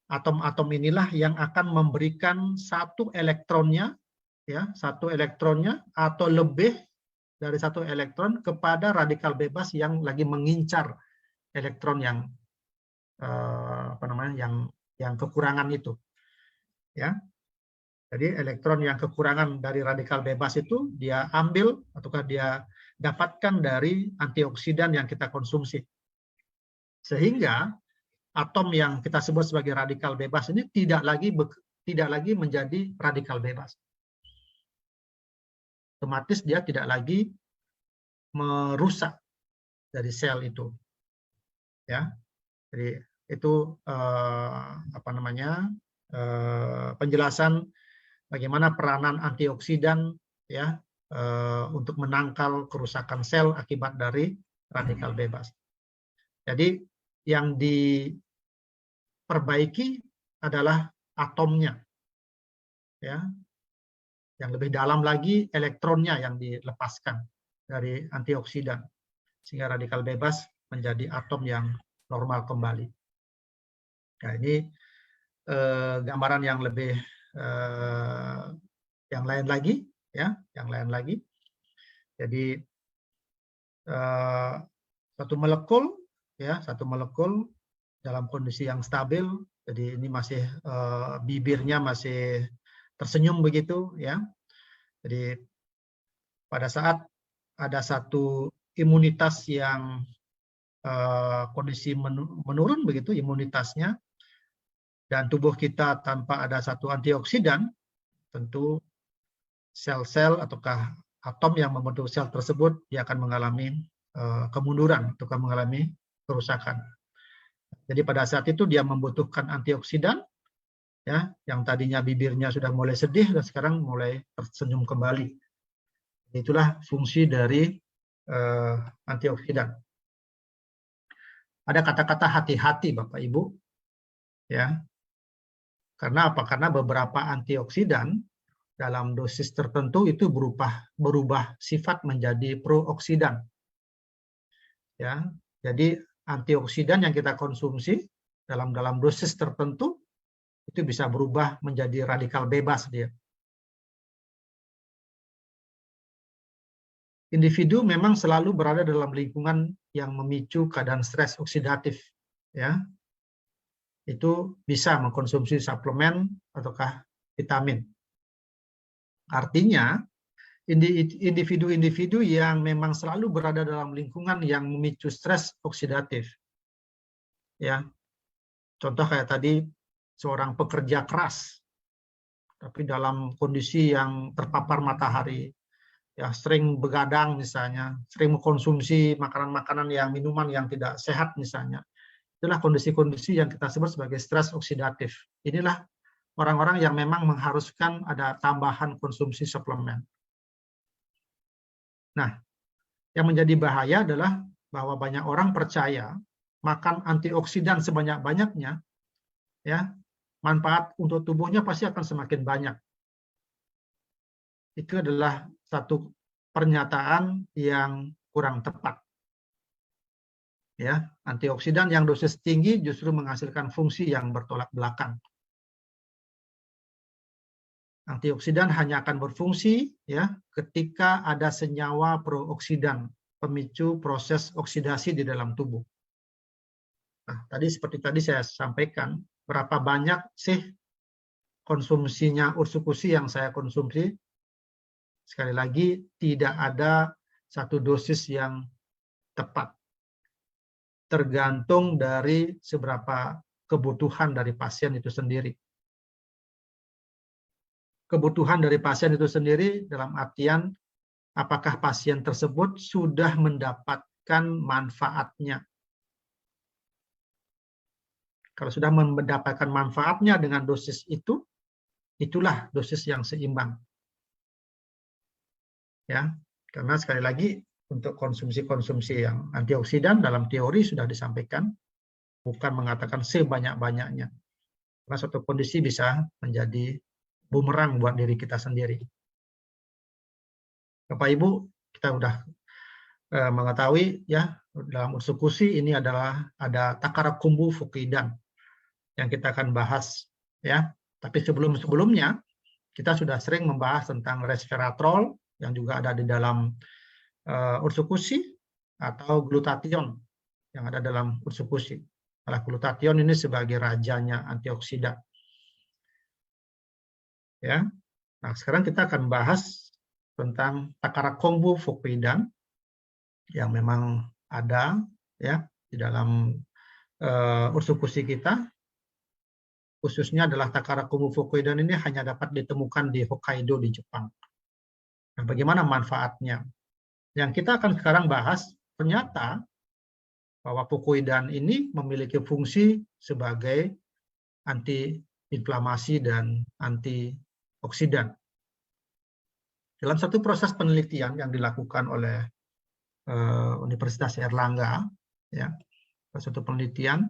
Atom-atom inilah yang akan memberikan satu elektronnya, ya, satu elektronnya atau lebih dari satu elektron kepada radikal bebas yang lagi mengincar elektron yang yang kekurangan itu, ya. Jadi elektron yang kekurangan dari radikal bebas itu dia ambil ataukah dia dapatkan dari antioksidan yang kita konsumsi, sehingga atom yang kita sebut sebagai radikal bebas ini tidak lagi menjadi radikal bebas. Otomatis dia tidak lagi merusak dari sel itu, ya. Jadi itu penjelasan bagaimana peranan antioksidan ya untuk menangkal kerusakan sel akibat dari radikal bebas. Jadi yang diperbaiki adalah atomnya, ya. Yang lebih dalam lagi elektronnya yang dilepaskan dari antioksidan sehingga radikal bebas menjadi atom yang normal kembali. Nah, ini gambaran yang lebih yang lain lagi, ya, yang lain lagi. Jadi satu molekul, ya, satu molekul dalam kondisi yang stabil. Jadi ini masih bibirnya masih tersenyum begitu, ya. Jadi pada saat ada satu imunitas yang kondisi menurun begitu imunitasnya, dan tubuh kita tanpa ada satu antioksidan, tentu sel-sel ataukah atom yang membentuk sel tersebut dia akan mengalami kemunduran atau mengalami kerusakan. Jadi pada saat itu dia membutuhkan antioksidan, ya, yang tadinya bibirnya sudah mulai sedih dan sekarang mulai tersenyum kembali. Itulah fungsi dari antioksidan. Ada kata-kata hati-hati Bapak Ibu, ya. Karena apa? Karena beberapa antioksidan dalam dosis tertentu itu berubah sifat menjadi prooksidan. Ya, jadi antioksidan yang kita konsumsi dalam dosis tertentu itu bisa berubah menjadi radikal bebas dia. Individu memang selalu berada dalam lingkungan yang memicu keadaan stres oksidatif, ya. Itu bisa mengkonsumsi suplemen ataukah vitamin. Artinya, individu-individu yang memang selalu berada dalam lingkungan yang memicu stres oksidatif, ya. Contoh kayak tadi seorang pekerja keras, tapi dalam kondisi yang terpapar matahari, ya, sering begadang misalnya, sering mengkonsumsi makanan-makanan yang minuman yang tidak sehat misalnya. Itulah kondisi-kondisi yang kita sebut sebagai stres oksidatif. Inilah orang-orang yang memang mengharuskan ada tambahan konsumsi suplemen. Nah, yang menjadi bahaya adalah bahwa banyak orang percaya makan antioksidan sebanyak-banyaknya, ya, manfaat untuk tubuhnya pasti akan semakin banyak. Itu adalah satu pernyataan yang kurang tepat. Ya, antioksidan yang dosis tinggi justru menghasilkan fungsi yang bertolak belakang. Antioksidan hanya akan berfungsi, ya, ketika ada senyawa prooksidan, pemicu proses oksidasi di dalam tubuh. Nah, seperti tadi saya sampaikan, berapa banyak sih konsumsinya ursukusi yang saya konsumsi? Sekali lagi, tidak ada satu dosis yang tepat. Tergantung dari seberapa kebutuhan dari pasien itu sendiri. Kebutuhan dari pasien itu sendiri dalam artian apakah pasien tersebut sudah mendapatkan manfaatnya. Kalau sudah mendapatkan manfaatnya dengan dosis itu, itulah dosis yang seimbang. Ya, karena sekali lagi untuk konsumsi-konsumsi yang antioksidan dalam teori sudah disampaikan, bukan mengatakan sebanyak-banyaknya. Karena suatu kondisi bisa menjadi bumerang buat diri kita sendiri. Bapak Ibu, kita sudah mengetahui, ya, dalam ursukusi ini adalah ada Takarakumbu Fukidan yang kita akan bahas, ya. Tapi sebelumnya kita sudah sering membahas tentang resveratrol yang juga ada di dalam ursukusi atau glutathione yang ada dalam ursukusi. Nah, glutathione ini sebagai rajanya antioksidan. Ya. Nah, sekarang kita akan bahas tentang Takarakumbu Fukidan yang memang ada, ya, di dalam ursukusi kita. Khususnya adalah Takarakumbu Fukidan ini hanya dapat ditemukan di Hokkaido di Jepang. Nah, bagaimana manfaatnya? Yang kita akan sekarang bahas, ternyata bahwa Fukidan ini memiliki fungsi sebagai anti-inflamasi dan antioksidan. Dalam satu proses penelitian yang dilakukan oleh Universitas Airlangga, ya, satu penelitian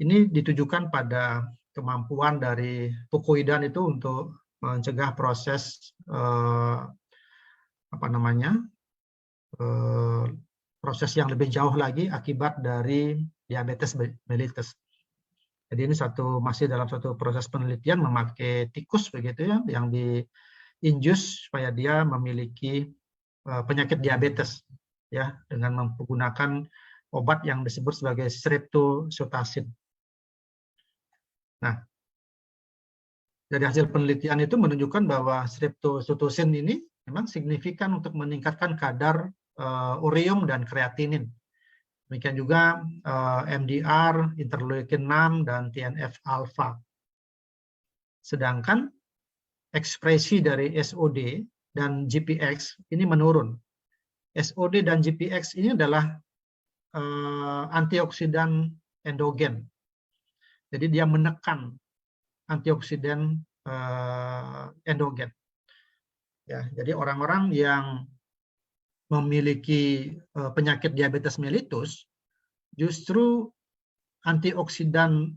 ini ditujukan pada kemampuan dari Fukidan itu untuk mencegah proses proses yang lebih jauh lagi akibat dari diabetes mellitus. Jadi ini masih dalam satu proses penelitian memakai tikus begitu ya, yang diinjus supaya dia memiliki penyakit diabetes ya, dengan menggunakan obat yang disebut sebagai streptozotocin. Nah, dari hasil penelitian itu menunjukkan bahwa streptozotocin ini memang signifikan untuk meningkatkan kadar ureum dan kreatinin. Demikian juga MDR, interleukin 6, dan TNF-alpha. Sedangkan ekspresi dari SOD dan GPX ini menurun. SOD dan GPX ini adalah antioksidan endogen. Jadi dia menekan antioksidan endogen. Ya, jadi orang-orang yang memiliki penyakit diabetes mellitus, justru antioksidan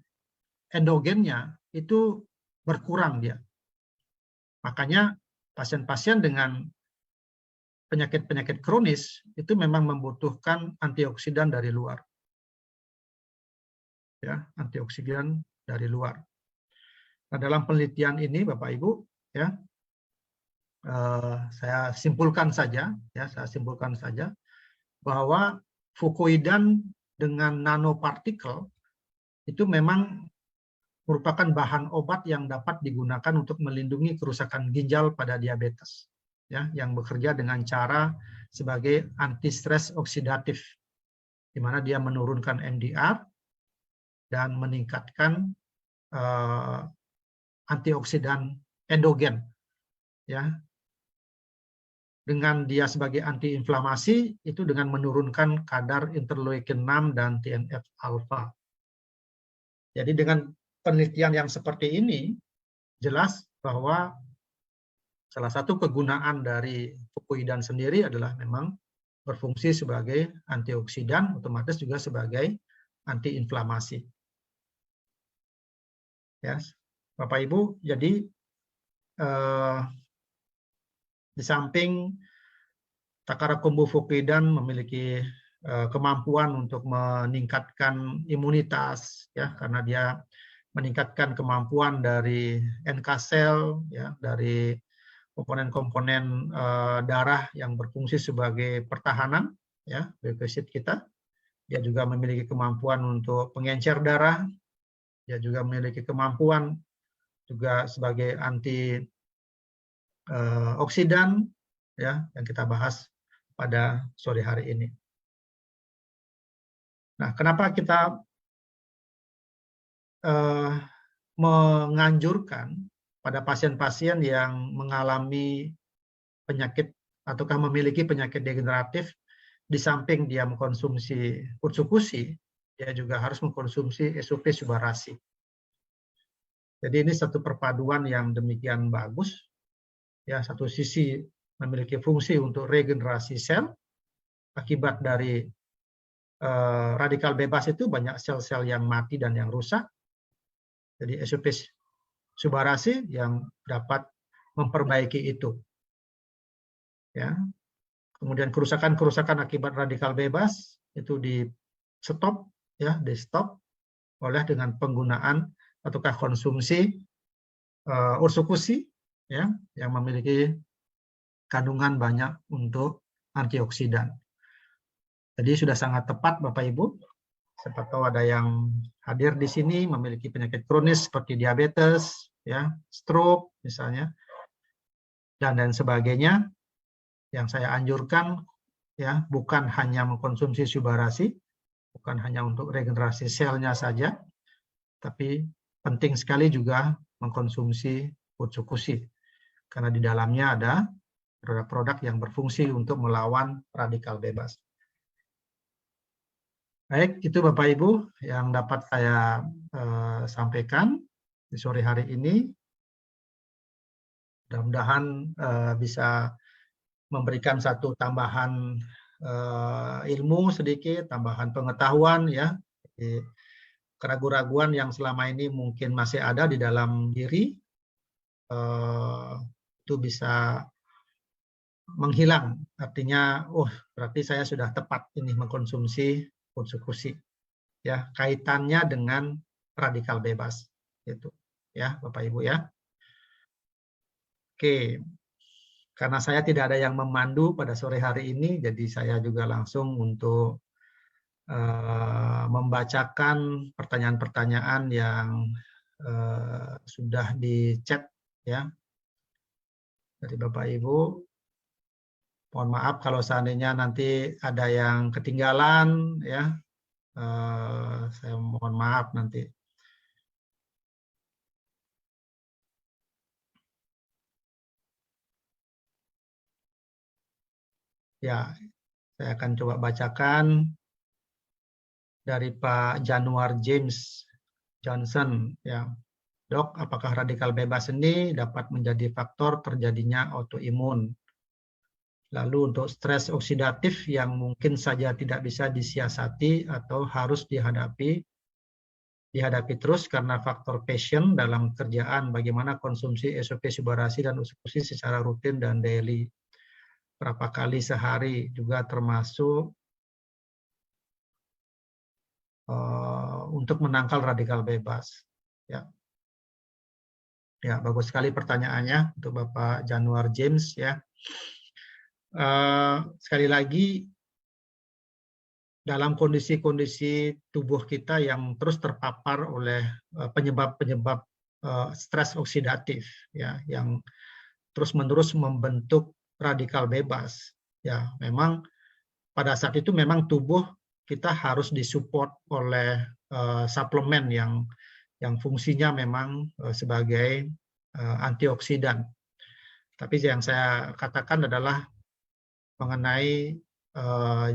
endogennya itu berkurang dia. Makanya pasien-pasien dengan penyakit-penyakit kronis itu memang membutuhkan antioksidan dari luar. Ya, antioksidan dari luar. Nah, dalam penelitian ini Bapak Ibu, ya, saya simpulkan saja bahwa fucoidan dengan nanopartikel itu memang merupakan bahan obat yang dapat digunakan untuk melindungi kerusakan ginjal pada diabetes, ya, yang bekerja dengan cara sebagai anti-stres oksidatif, di mana dia menurunkan MDR dan meningkatkan antioksidan endogen, ya. Dengan dia sebagai antiinflamasi itu dengan menurunkan kadar interleukin 6 dan TNF-alpha. Jadi dengan penelitian yang seperti ini jelas bahwa salah satu kegunaan dari fucoidan sendiri adalah memang berfungsi sebagai antioksidan, otomatis juga sebagai antiinflamasi. Ya, Bapak Ibu, jadi di samping Takara kombu fucoidan memiliki kemampuan untuk meningkatkan imunitas, ya, karena dia meningkatkan kemampuan dari NK sel, ya, dari komponen-komponen darah yang berfungsi sebagai pertahanan, ya, leukosit kita. Dia juga memiliki kemampuan untuk pengencer darah. Dia juga memiliki kemampuan juga sebagai anti oksidan, ya, yang kita bahas pada sore hari ini. Nah, kenapa kita menganjurkan pada pasien-pasien yang mengalami penyakit ataukah memiliki penyakit degeneratif, di samping dia mengkonsumsi Utsukushi, dia juga harus mengkonsumsi SOP Subarasi. Jadi ini satu perpaduan yang demikian bagus. Ya, satu sisi memiliki fungsi untuk regenerasi sel. Akibat dari radikal bebas itu banyak sel-sel yang mati dan yang rusak. Jadi SOP Subarasi yang dapat memperbaiki itu. Ya. Kemudian kerusakan-kerusakan akibat radikal bebas itu di stop, ya, di stop oleh dengan penggunaan ataukah konsumsi Utsukushi, ya, yang memiliki kandungan banyak untuk antioksidan. Jadi sudah sangat tepat Bapak Ibu. Siapa tahu ada yang hadir di sini memiliki penyakit kronis seperti diabetes, ya, stroke misalnya, dan lain sebagainya. Yang saya anjurkan, ya, bukan hanya mengkonsumsi Subarasi, bukan hanya untuk regenerasi selnya saja, tapi penting sekali juga mengkonsumsi Utsukushi, karena di dalamnya ada produk-produk yang berfungsi untuk melawan radikal bebas. Baik, itu Bapak Ibu yang dapat saya sampaikan di sore hari ini. Mudah-mudahan bisa memberikan satu tambahan ilmu sedikit, tambahan pengetahuan, ya. Keraguan-keraguan yang selama ini mungkin masih ada di dalam diri itu bisa menghilang. Artinya, oh, berarti saya sudah tepat ini mengkonsumsi Utsukushi. Ya, kaitannya dengan radikal bebas. Gitu. Ya, Bapak Ibu ya. Oke. Karena saya tidak ada yang memandu pada sore hari ini, jadi saya juga langsung untuk membacakan pertanyaan-pertanyaan yang sudah di chat ya dari Bapak Ibu. Mohon maaf kalau seandainya nanti ada yang ketinggalan ya. Saya mohon maaf nanti. Ya, saya akan coba bacakan dari Pak Januar James Johnson ya. Dok, apakah radikal bebas ini dapat menjadi faktor terjadinya autoimun? Lalu untuk stres oksidatif yang mungkin saja tidak bisa disiasati atau harus dihadapi terus karena faktor passion dalam kerjaan, bagaimana konsumsi SOP subarasi dan usukusi secara rutin dan daily. Berapa kali sehari juga termasuk untuk menangkal radikal bebas. Ya. Ya, bagus sekali pertanyaannya untuk Bapak Januar James ya. Sekali lagi dalam kondisi-kondisi tubuh kita yang terus terpapar oleh penyebab-penyebab stres oksidatif ya, yang terus-menerus membentuk radikal bebas. Ya, memang pada saat itu memang tubuh kita harus disupport oleh suplemen yang fungsinya memang sebagai antioksidan. Tapi yang saya katakan adalah mengenai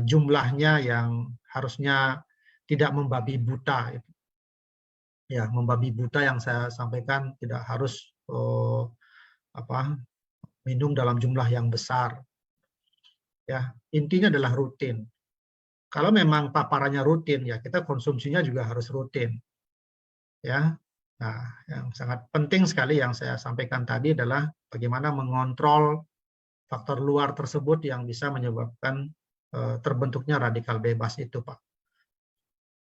jumlahnya yang harusnya tidak membabi buta. Ya, membabi buta yang saya sampaikan tidak harus minum dalam jumlah yang besar. Ya, intinya adalah rutin. Kalau memang paparannya rutin, ya kita konsumsinya juga harus rutin. Ya, nah yang sangat penting sekali yang saya sampaikan tadi adalah bagaimana mengontrol faktor luar tersebut yang bisa menyebabkan terbentuknya radikal bebas itu, Pak.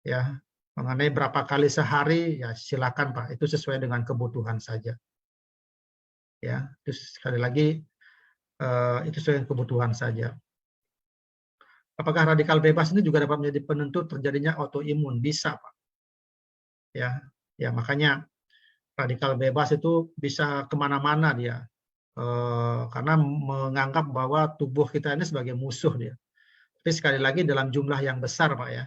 Ya, mengenai berapa kali sehari, ya silakan Pak, itu sesuai dengan kebutuhan saja. Ya, itu sekali lagi itu sesuai dengan kebutuhan saja. Apakah radikal bebas ini juga dapat menjadi penentu terjadinya autoimun? Bisa, Pak. Ya, makanya radikal bebas itu bisa kemana-mana dia, karena menganggap bahwa tubuh kita ini sebagai musuh dia. Tapi sekali lagi dalam jumlah yang besar, Pak ya.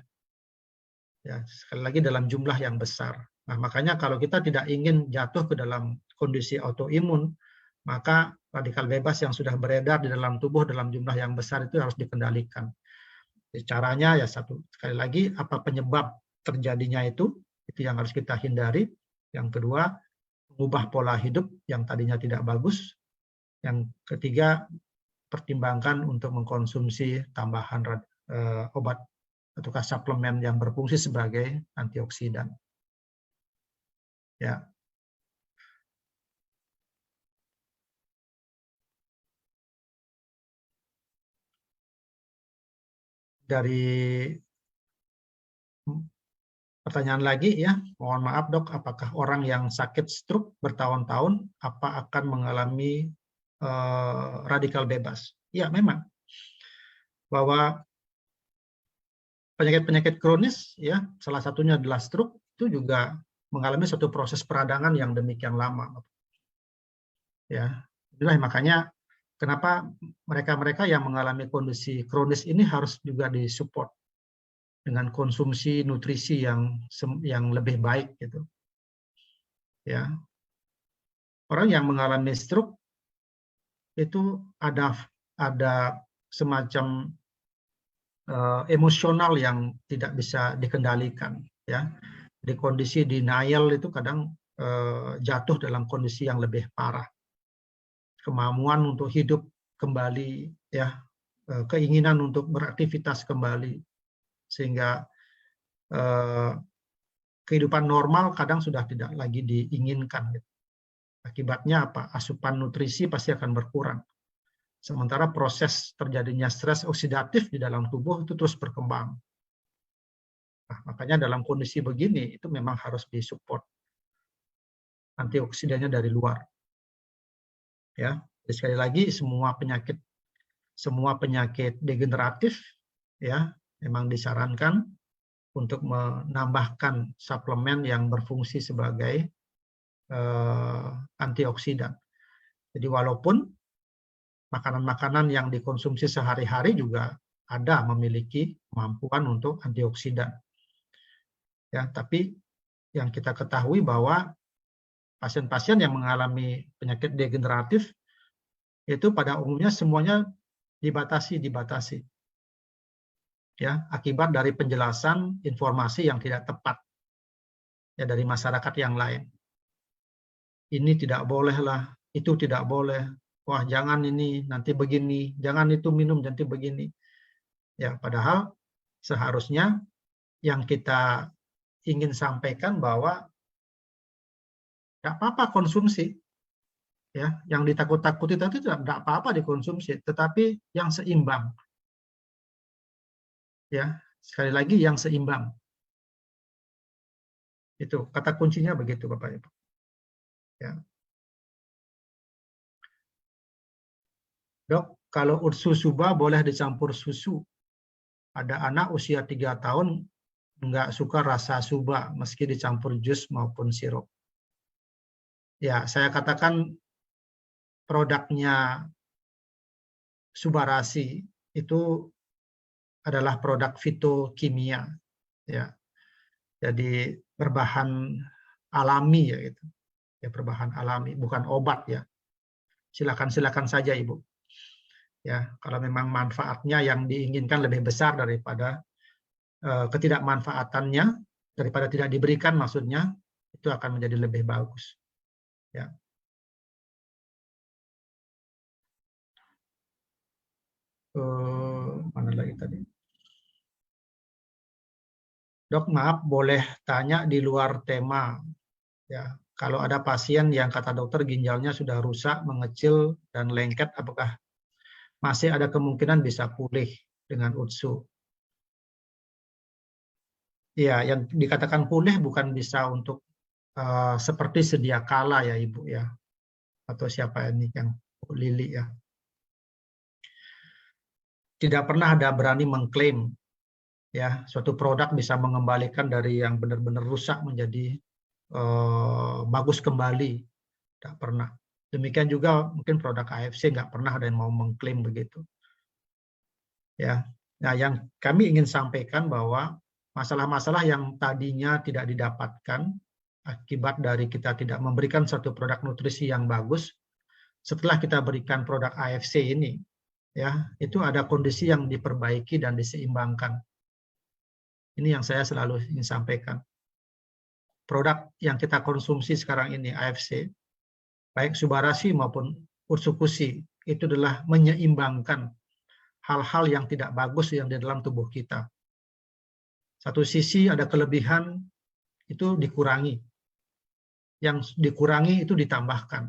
Ya, sekali lagi dalam jumlah yang besar. Nah, makanya kalau kita tidak ingin jatuh ke dalam kondisi autoimun, maka radikal bebas yang sudah beredar di dalam tubuh dalam jumlah yang besar itu harus dikendalikan. Caranya ya sekali lagi apa penyebab terjadinya itu yang harus kita hindari. Yang kedua, mengubah pola hidup yang tadinya tidak bagus. Yang ketiga, pertimbangkan untuk mengkonsumsi tambahan obat atau suplemen yang berfungsi sebagai antioksidan. Ya. Dari pertanyaan lagi ya, mohon maaf dok, apakah orang yang sakit stroke bertahun-tahun apa akan mengalami radikal bebas? Ya memang bahwa penyakit-penyakit kronis ya, salah satunya adalah stroke, itu juga mengalami suatu proses peradangan yang demikian lama. Ya, itulah makanya kenapa mereka-mereka yang mengalami kondisi kronis ini harus juga disupport dengan konsumsi nutrisi yang lebih baik gitu. Ya. Orang yang mengalami stroke itu ada semacam emosional yang tidak bisa dikendalikan ya. Di kondisi denial itu kadang jatuh dalam kondisi yang lebih parah. Kemampuan untuk hidup kembali ya, keinginan untuk beraktivitas kembali, sehingga kehidupan normal kadang sudah tidak lagi diinginkan. Akibatnya apa? Asupan nutrisi pasti akan berkurang. Sementara proses terjadinya stres oksidatif di dalam tubuh itu terus berkembang. Nah, makanya dalam kondisi begini itu memang harus disupport antioksidannya dari luar. Ya, jadi sekali lagi semua penyakit degeneratif ya memang disarankan untuk menambahkan suplemen yang berfungsi sebagai antioksidan. Jadi walaupun makanan-makanan yang dikonsumsi sehari-hari juga ada memiliki kemampuan untuk antioksidan. Ya, tapi yang kita ketahui bahwa pasien-pasien yang mengalami penyakit degeneratif itu pada umumnya semuanya dibatasi ya akibat dari penjelasan informasi yang tidak tepat ya dari masyarakat yang lain. Ini tidak boleh lah, itu tidak boleh. Wah, jangan ini nanti begini, jangan itu minum nanti begini. Ya, padahal seharusnya yang kita ingin sampaikan bahwa tidak apa-apa konsumsi. Ya, yang ditakut-takuti itu tidak apa-apa dikonsumsi, tetapi yang seimbang. Ya, sekali lagi yang seimbang. Itu kata kuncinya begitu, Bapak Ibu. Ya. Dok, kalau Ursusuba boleh dicampur susu. Ada anak usia 3 tahun nggak suka rasa suba meski dicampur jus maupun sirup. Ya, saya katakan produknya Subarasi itu adalah produk fitokimia, ya. Jadi berbahan alami ya gitu, ya berbahan alami, bukan obat ya. Silakan saja Ibu. Ya, kalau memang manfaatnya yang diinginkan lebih besar daripada ketidakmanfaatannya, daripada tidak diberikan maksudnya, itu akan menjadi lebih bagus. Ya. Mana lagi tadi? Dok, maaf boleh tanya di luar tema. Ya, kalau ada pasien yang kata dokter ginjalnya sudah rusak, mengecil dan lengket, apakah masih ada kemungkinan bisa pulih dengan UTSU? Ya, yang dikatakan pulih bukan bisa untuk seperti sedia kala ya Ibu ya, atau siapa ini yang Lili ya. Tidak pernah ada berani mengklaim ya suatu produk bisa mengembalikan dari yang benar-benar rusak menjadi bagus kembali, tidak pernah. Demikian juga mungkin produk AFC nggak pernah ada yang mau mengklaim begitu. Ya, nah yang kami ingin sampaikan bahwa masalah-masalah yang tadinya tidak didapatkan akibat dari kita tidak memberikan satu produk nutrisi yang bagus, setelah kita berikan produk AFC ini, ya itu ada kondisi yang diperbaiki dan diseimbangkan. Ini yang saya selalu ingin sampaikan. Produk yang kita konsumsi sekarang ini AFC, baik Subarasi maupun Ursukusi, itu adalah menyeimbangkan hal-hal yang tidak bagus yang di dalam tubuh kita. Satu sisi ada kelebihan, itu dikurangi. Yang dikurangi itu ditambahkan.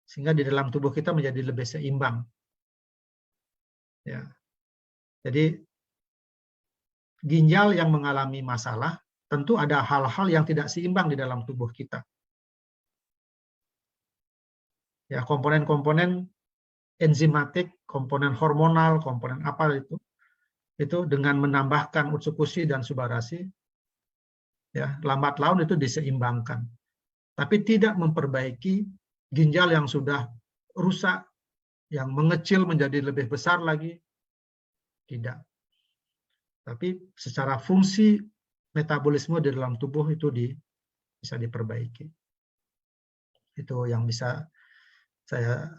Sehingga di dalam tubuh kita menjadi lebih seimbang. Ya. Jadi, ginjal yang mengalami masalah, tentu ada hal-hal yang tidak seimbang di dalam tubuh kita. Ya, komponen-komponen enzimatik, komponen hormonal, komponen apa itu dengan menambahkan Ursukusi dan Subarasi, ya lambat laun itu diseimbangkan. Tapi tidak memperbaiki ginjal yang sudah rusak, yang mengecil menjadi lebih besar lagi, tidak. Tapi secara fungsi metabolisme di dalam tubuh itu bisa diperbaiki. Itu yang bisa saya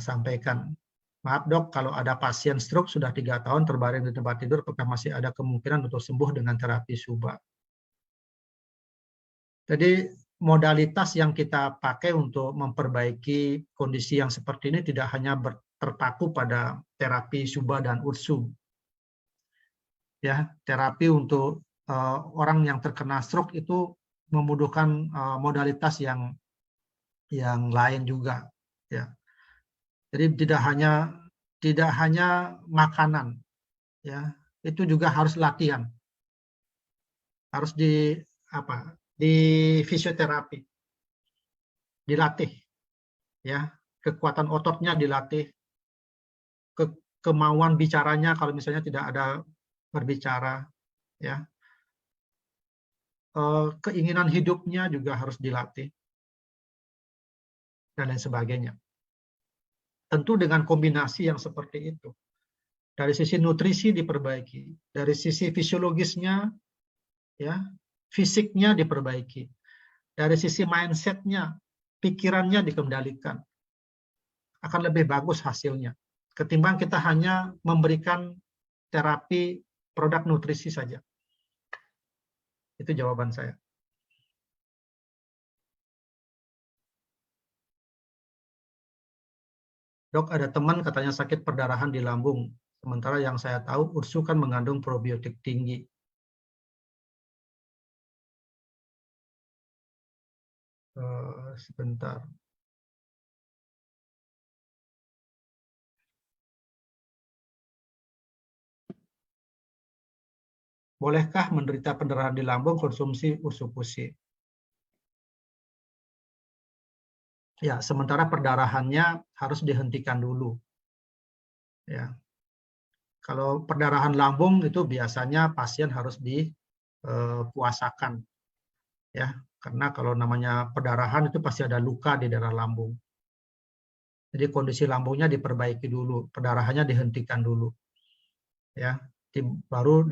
sampaikan. Maaf dok, kalau ada pasien stroke sudah 3 tahun terbaring di tempat tidur, apakah masih ada kemungkinan untuk sembuh dengan terapi SUBA? Jadi modalitas yang kita pakai untuk memperbaiki kondisi yang seperti ini tidak hanya terpaku pada terapi SUBA dan URSU. Ya, terapi untuk orang yang terkena stroke itu membutuhkan modalitas yang lain juga. Ya. Jadi tidak hanya makanan, ya, itu juga harus latihan. harus di fisioterapi, dilatih, ya, kekuatan ototnya dilatih, kemauan bicaranya kalau misalnya tidak ada berbicara, ya, keinginan hidupnya juga harus dilatih, dan lain sebagainya. Tentu dengan kombinasi yang seperti itu. Dari sisi nutrisi diperbaiki, dari sisi fisiologisnya, ya, fisiknya diperbaiki, dari sisi mindsetnya, pikirannya dikendalikan, akan lebih bagus hasilnya ketimbang kita hanya memberikan terapi produk nutrisi saja. Itu jawaban saya. Dok, ada teman katanya sakit perdarahan di lambung, sementara yang saya tahu ursu kan mengandung probiotik tinggi. Sebentar. Bolehkah menderita pendarahan di lambung konsumsi ursu pusi? Ya, sementara perdarahannya harus dihentikan dulu. Ya. Kalau perdarahan lambung itu biasanya pasien harus dipuasakan. Ya, karena kalau namanya perdarahan itu pasti ada luka di daerah lambung. Jadi kondisi lambungnya diperbaiki dulu, perdarahannya dihentikan dulu. Ya, baru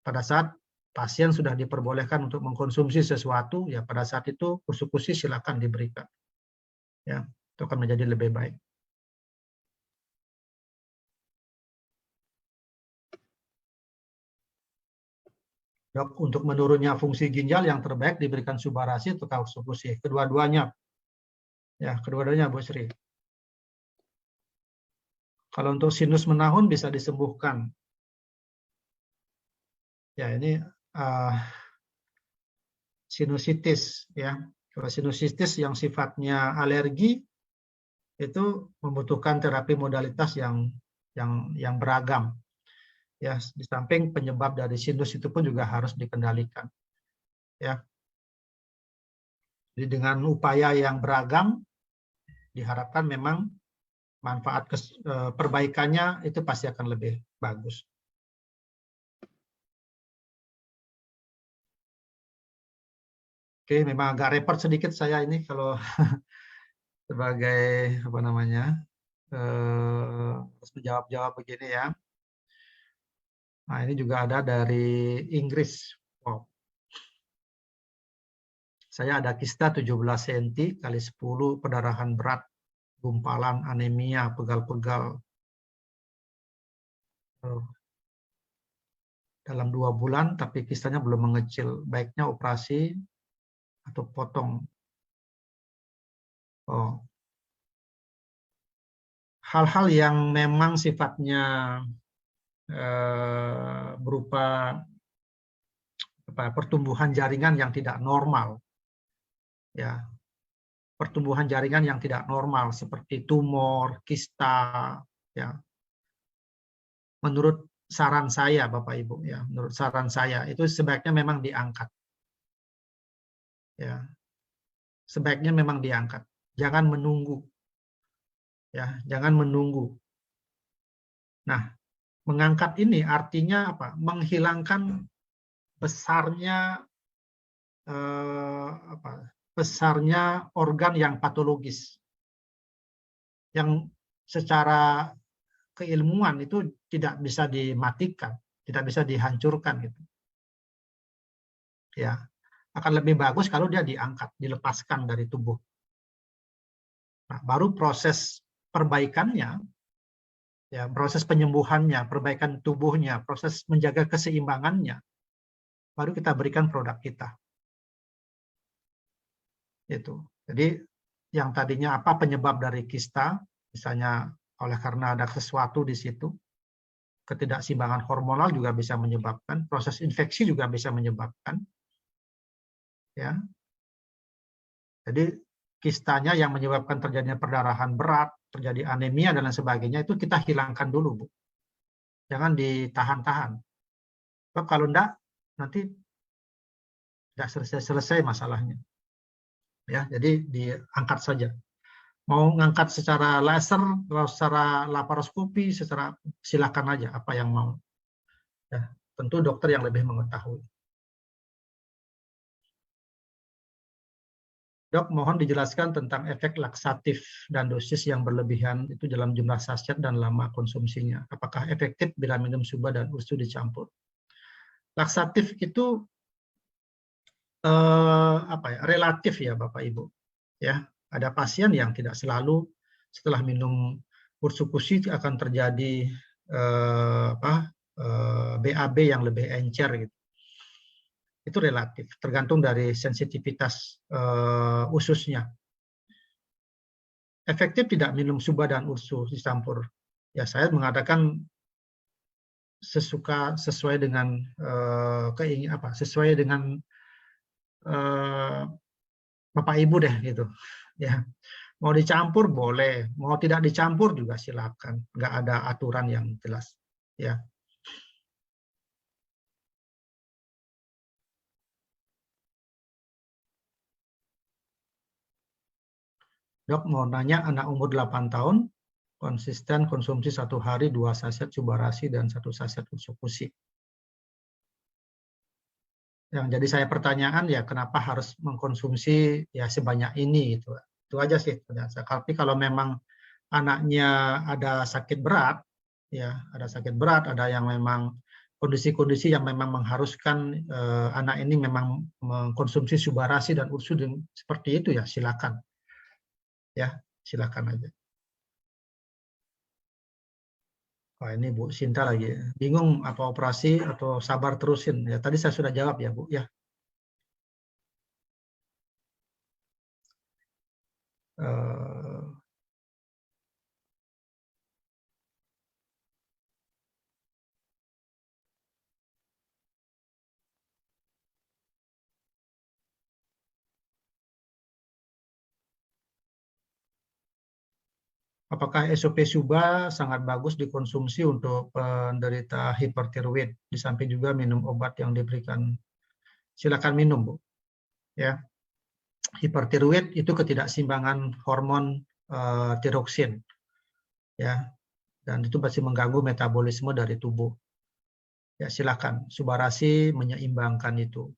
pada saat pasien sudah diperbolehkan untuk mengkonsumsi sesuatu, ya pada saat itu ursu pusi silakan diberikan. Ya, itu akan menjadi lebih baik. Dok, untuk menurunnya fungsi ginjal yang terbaik diberikan subarasi atau ursu pusi? Kedua-duanya. Ya, kedua-duanya Bu Sri. Kalau untuk sinus menahun bisa disembuhkan. Ya, ini sinusitis, ya. Kalau sinusitis yang sifatnya alergi itu membutuhkan terapi modalitas yang beragam. Ya, di samping penyebab dari sinus itu pun juga harus dikendalikan. Ya. Jadi dengan upaya yang beragam diharapkan memang manfaat perbaikannya itu pasti akan lebih bagus. Oke, memang agak repot sedikit saya ini kalau sebagai harus menjawab begini ya. Nah, ini juga ada dari Inggris. Wow. Saya ada kista 17 cm kali 10, pendarahan berat, gumpalan, anemia, pegal-pegal. Dalam 2 bulan, tapi kistanya belum mengecil. Baiknya operasi atau potong. Hal-hal yang memang sifatnya berupa pertumbuhan jaringan yang tidak normal, ya, pertumbuhan jaringan yang tidak normal seperti tumor, kista, ya. Menurut saran saya, Bapak Ibu, ya, menurut saran saya itu sebaiknya memang diangkat, ya, sebaiknya memang diangkat, jangan menunggu, ya, jangan menunggu. Nah, mengangkat ini artinya apa? Menghilangkan besarnya besarnya organ yang patologis, yang secara keilmuan itu tidak bisa dimatikan, tidak bisa dihancurkan gitu. Ya, akan lebih bagus kalau dia diangkat, dilepaskan dari tubuh. Nah, baru proses perbaikannya, ya, proses penyembuhannya, perbaikan tubuhnya, proses menjaga keseimbangannya, baru kita berikan produk kita. Itu. Jadi yang tadinya apa penyebab dari kista, misalnya oleh karena ada sesuatu di situ, ketidakseimbangan hormonal juga bisa menyebabkan, proses infeksi juga bisa menyebabkan, ya. Jadi kistanya yang menyebabkan terjadinya perdarahan berat, terjadi anemia dan lain sebagainya itu kita hilangkan dulu, Bu. Jangan ditahan-tahan. Kalau enggak nanti tidak selesai-selesai masalahnya. Ya, jadi diangkat saja. Mau ngangkat secara laser, secara laparoskopi, secara silakan aja apa yang mau. Ya, tentu dokter yang lebih mengetahui. Dok, mohon dijelaskan tentang efek laksatif dan dosis yang berlebihan itu dalam jumlah saset dan lama konsumsinya. Apakah efektif bila minum suba dan ursu dicampur? Laksatif itu relatif ya Bapak Ibu. Ya, ada pasien yang tidak selalu setelah minum ursu-kusi akan terjadi BAB yang lebih encer gitu. Itu relatif, tergantung dari sensitivitas ususnya. Efektif tidak minum suba dan ursu dicampur? Ya, saya mengatakan sesuai dengan sesuai dengan Bapak Ibu deh gitu. Ya, mau dicampur boleh, mau tidak dicampur juga silakan. Nggak ada aturan yang jelas. Ya. Dok, mau nanya anak umur 8 tahun, konsisten konsumsi 1 hari 2 saset subarasi dan 1 saset ursukusi. Yang jadi saya pertanyaan ya kenapa harus mengkonsumsi ya sebanyak ini gitu. Itu aja sih. Tapi kalau memang anaknya ada sakit berat, ya ada sakit berat, ada yang memang kondisi-kondisi yang memang mengharuskan anak ini memang mengkonsumsi subarasi dan ursu seperti itu ya silakan. Ya, silakan aja. Wah, ini Bu Sinta lagi bingung apa operasi atau sabar terusin. Ya, tadi saya sudah jawab ya, Bu, ya. Apakah SOP Suba sangat bagus dikonsumsi untuk penderita hipertiroid, di samping juga minum obat yang diberikan? Silakan minum, Bu. Ya, hipertiroid itu ketidakseimbangan hormon tiroksin, ya, dan itu pasti mengganggu metabolisme dari tubuh. Ya, silakan. Subarasi menyeimbangkan itu.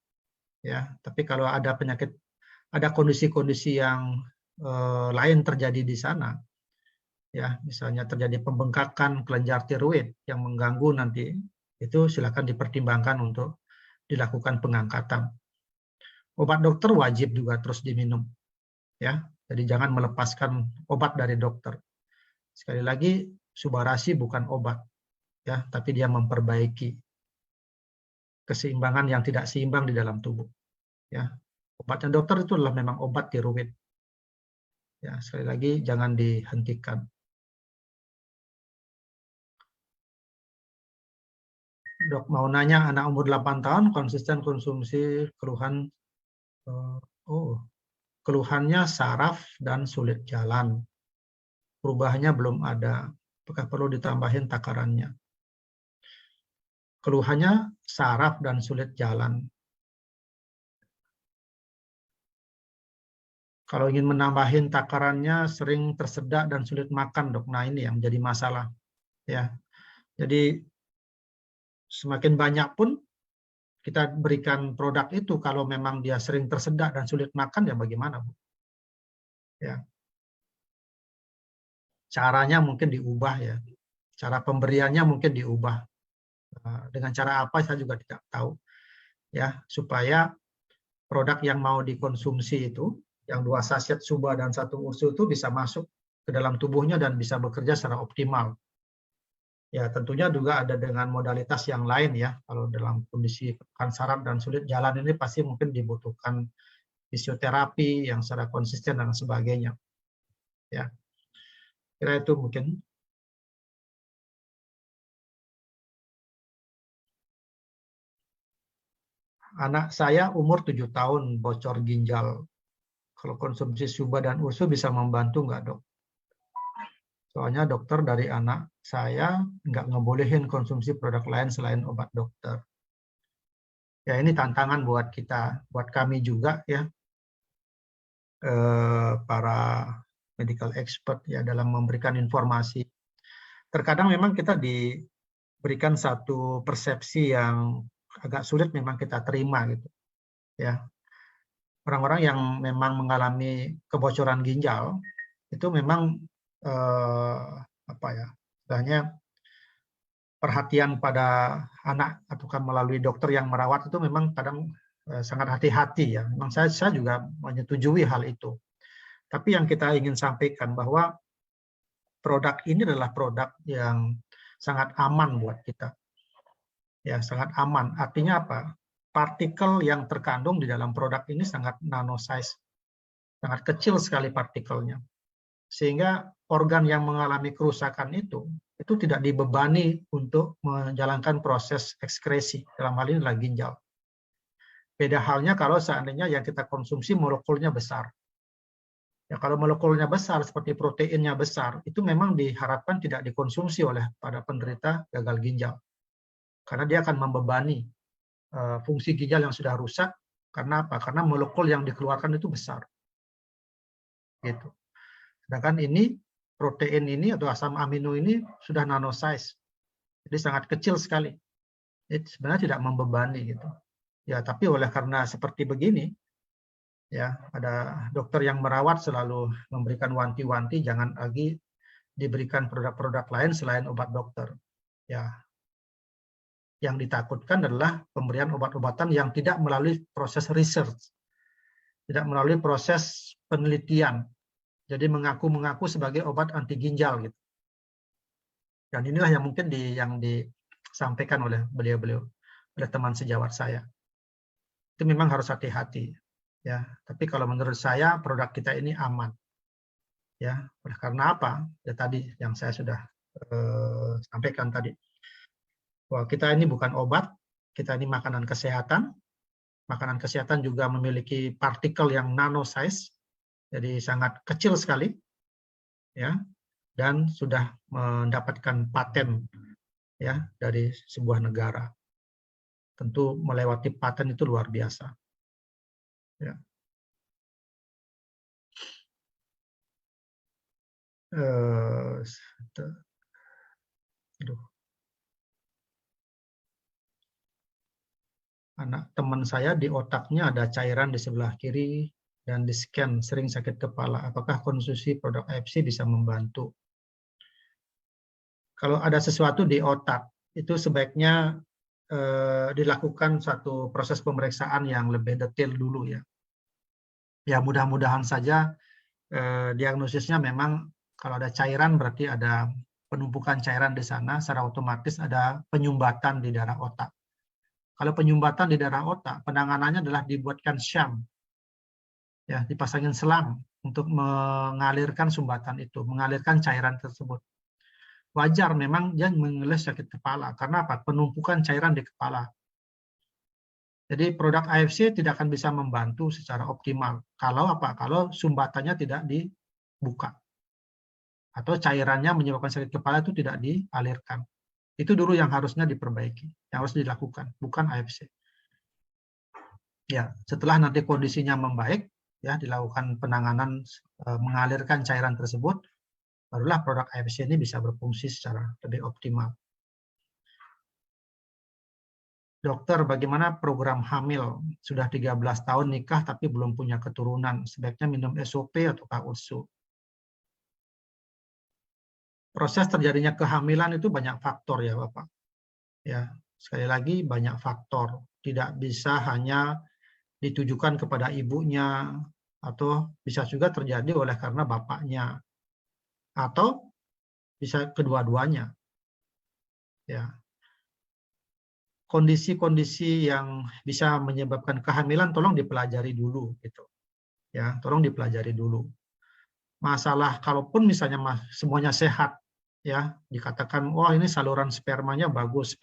Ya, tapi kalau ada penyakit, ada kondisi-kondisi yang lain terjadi di sana, ya misalnya terjadi pembengkakan kelenjar tiroid yang mengganggu nanti, itu silakan dipertimbangkan untuk dilakukan pengangkatan. Obat dokter wajib juga terus diminum, ya. Jadi jangan melepaskan obat dari dokter. Sekali lagi, subarasi bukan obat, ya, tapi dia memperbaiki keseimbangan yang tidak seimbang di dalam tubuh. Ya, obatnya dokter itu adalah memang obat tiroid. Ya, sekali lagi jangan dihentikan. Dok, mau nanya anak umur 8 tahun konsisten konsumsi keluhannya saraf dan sulit jalan. Perubahannya belum ada. Apakah perlu ditambahin takarannya? Keluhannya saraf dan sulit jalan. Kalau ingin menambahin takarannya sering tersedak dan sulit makan, Dok. Nah, ini yang menjadi masalah. Ya. Jadi semakin banyak pun kita berikan produk itu, kalau memang dia sering tersedak dan sulit makan, ya bagaimana, Bu? Ya. Caranya mungkin diubah ya. Cara pemberiannya mungkin diubah. Dengan cara apa saya juga tidak tahu. Ya, supaya produk yang mau dikonsumsi itu, yang 2 saset suba dan 1 ursu itu bisa masuk ke dalam tubuhnya dan bisa bekerja secara optimal. Ya, tentunya juga ada dengan modalitas yang lain ya. Kalau dalam kondisi saraf dan sulit jalan ini pasti mungkin dibutuhkan fisioterapi yang secara konsisten dan sebagainya. Ya, kira itu mungkin. Anak saya umur 7 tahun bocor ginjal. Kalau konsumsi suba dan ursu bisa membantu nggak, Dok? Soalnya dokter dari anak saya nggak ngebolehin konsumsi produk lain selain obat dokter. Ya, ini tantangan buat kita, buat kami juga ya, para medical expert ya, dalam memberikan informasi. Terkadang memang kita diberikan satu persepsi yang agak sulit memang kita terima gitu ya. Orang-orang yang memang mengalami kebocoran ginjal itu memang apa ya, istilahnya perhatian pada anak atau melalui dokter yang merawat itu memang kadang sangat hati-hati ya. Memang saya juga menyetujui hal itu. Tapi yang kita ingin sampaikan bahwa produk ini adalah produk yang sangat aman buat kita. Ya, sangat aman. Artinya apa? Partikel yang terkandung di dalam produk ini sangat nano size. Sangat kecil sekali partikelnya. Sehingga organ yang mengalami kerusakan itu tidak dibebani untuk menjalankan proses ekskresi, dalam hal ini adalah ginjal. Beda halnya kalau seandainya yang kita konsumsi molekulnya besar. Ya, kalau molekulnya besar, seperti proteinnya besar, itu memang diharapkan tidak dikonsumsi oleh pada penderita gagal ginjal. Karena dia akan membebani fungsi ginjal yang sudah rusak. Karena apa? Karena molekul yang dikeluarkan itu besar. Gitu. Sedangkan ini, protein ini atau asam amino ini sudah nano size. Jadi sangat kecil sekali. Itu sebenarnya tidak membebani gitu. Ya, tapi oleh karena seperti begini, ya, ada dokter yang merawat selalu memberikan wanti-wanti jangan lagi diberikan produk-produk lain selain obat dokter. Ya, yang ditakutkan adalah pemberian obat-obatan yang tidak melalui proses research, tidak melalui proses penelitian. Jadi mengaku-mengaku sebagai obat anti ginjal gitu. Dan inilah yang mungkin yang disampaikan oleh beliau-beliau, oleh teman sejawat saya. Itu memang harus hati-hati ya. Tapi kalau menurut saya produk kita ini aman. Ya, oleh karena apa? Ya tadi yang saya sudah sampaikan tadi. Bahwa kita ini bukan obat, kita ini makanan kesehatan. Makanan kesehatan juga memiliki partikel yang nano size. Jadi sangat kecil sekali. Ya. Dan sudah mendapatkan paten ya dari sebuah negara. Tentu melewati paten itu luar biasa. Ya. Anak teman saya di otaknya ada cairan di sebelah kiri dan di scan sering sakit kepala. Apakah konsumsi produk AFC bisa membantu? Kalau ada sesuatu di otak, itu sebaiknya dilakukan satu proses pemeriksaan yang lebih detail dulu ya. Ya mudah-mudahan saja diagnosisnya memang kalau ada cairan berarti ada penumpukan cairan di sana, secara otomatis ada penyumbatan di daerah otak. Kalau penyumbatan di daerah otak, penanganannya adalah dibuatkan sham, ya, dipasangin selang untuk mengalirkan sumbatan itu, mengalirkan cairan tersebut. Wajar memang dia mengeluh sakit kepala, karena apa? Penumpukan cairan di kepala. Jadi produk AFC tidak akan bisa membantu secara optimal. Kalau apa? Kalau sumbatannya tidak dibuka. Atau cairannya menyebabkan sakit kepala itu tidak dialirkan. Itu dulu yang harusnya diperbaiki, yang harus dilakukan, bukan AFC. Ya, setelah nanti kondisinya membaik, ya dilakukan penanganan mengalirkan cairan tersebut, barulah produk AFC ini bisa berfungsi secara lebih optimal. Dokter, bagaimana program hamil? Sudah 13 tahun nikah tapi belum punya keturunan. Sebaiknya minum SOP atau USU? Proses terjadinya kehamilan itu banyak faktor ya Bapak. Ya, sekali lagi banyak faktor. Tidak bisa hanya ditujukan kepada ibunya, atau bisa juga terjadi oleh karena bapaknya, atau bisa kedua-duanya. Ya. Kondisi-kondisi yang bisa menyebabkan kehamilan tolong dipelajari dulu gitu. Ya, tolong dipelajari dulu. Masalah kalaupun misalnya semuanya sehat ya, dikatakan wah ini saluran spermanya bagus,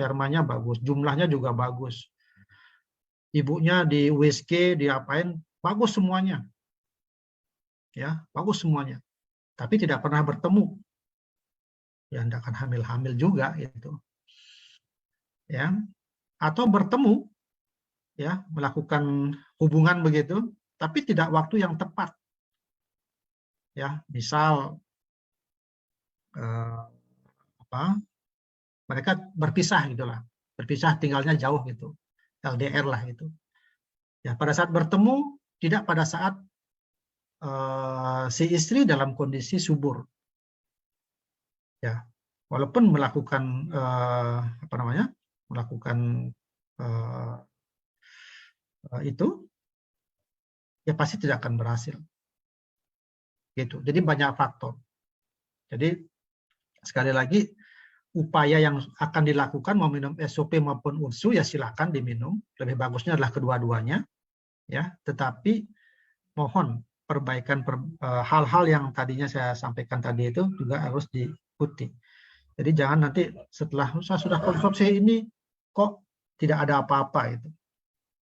jumlahnya juga bagus. Ibunya di USG diapain, bagus semuanya. Ya, bagus semuanya. Tapi tidak pernah bertemu. Ya, tidak akan hamil-hamil juga itu. Ya. Atau bertemu ya, melakukan hubungan begitu, tapi tidak waktu yang tepat. Ya, misal mereka berpisah gitulah, berpisah tinggalnya jauh gitu, LDR lah gitu. Ya, pada saat bertemu tidak pada saat si istri dalam kondisi subur. Ya, walaupun melakukan melakukan itu, ya pasti tidak akan berhasil. Gitu. Jadi banyak faktor. Jadi sekali lagi upaya yang akan dilakukan mau minum SOP maupun URSU ya silakan diminum. Lebih bagusnya adalah kedua-duanya, ya. Tetapi mohon perbaikan hal-hal yang tadinya saya sampaikan tadi itu juga harus diikuti. Jadi jangan nanti setelah saya sudah konsumsi ini kok tidak ada apa-apa itu.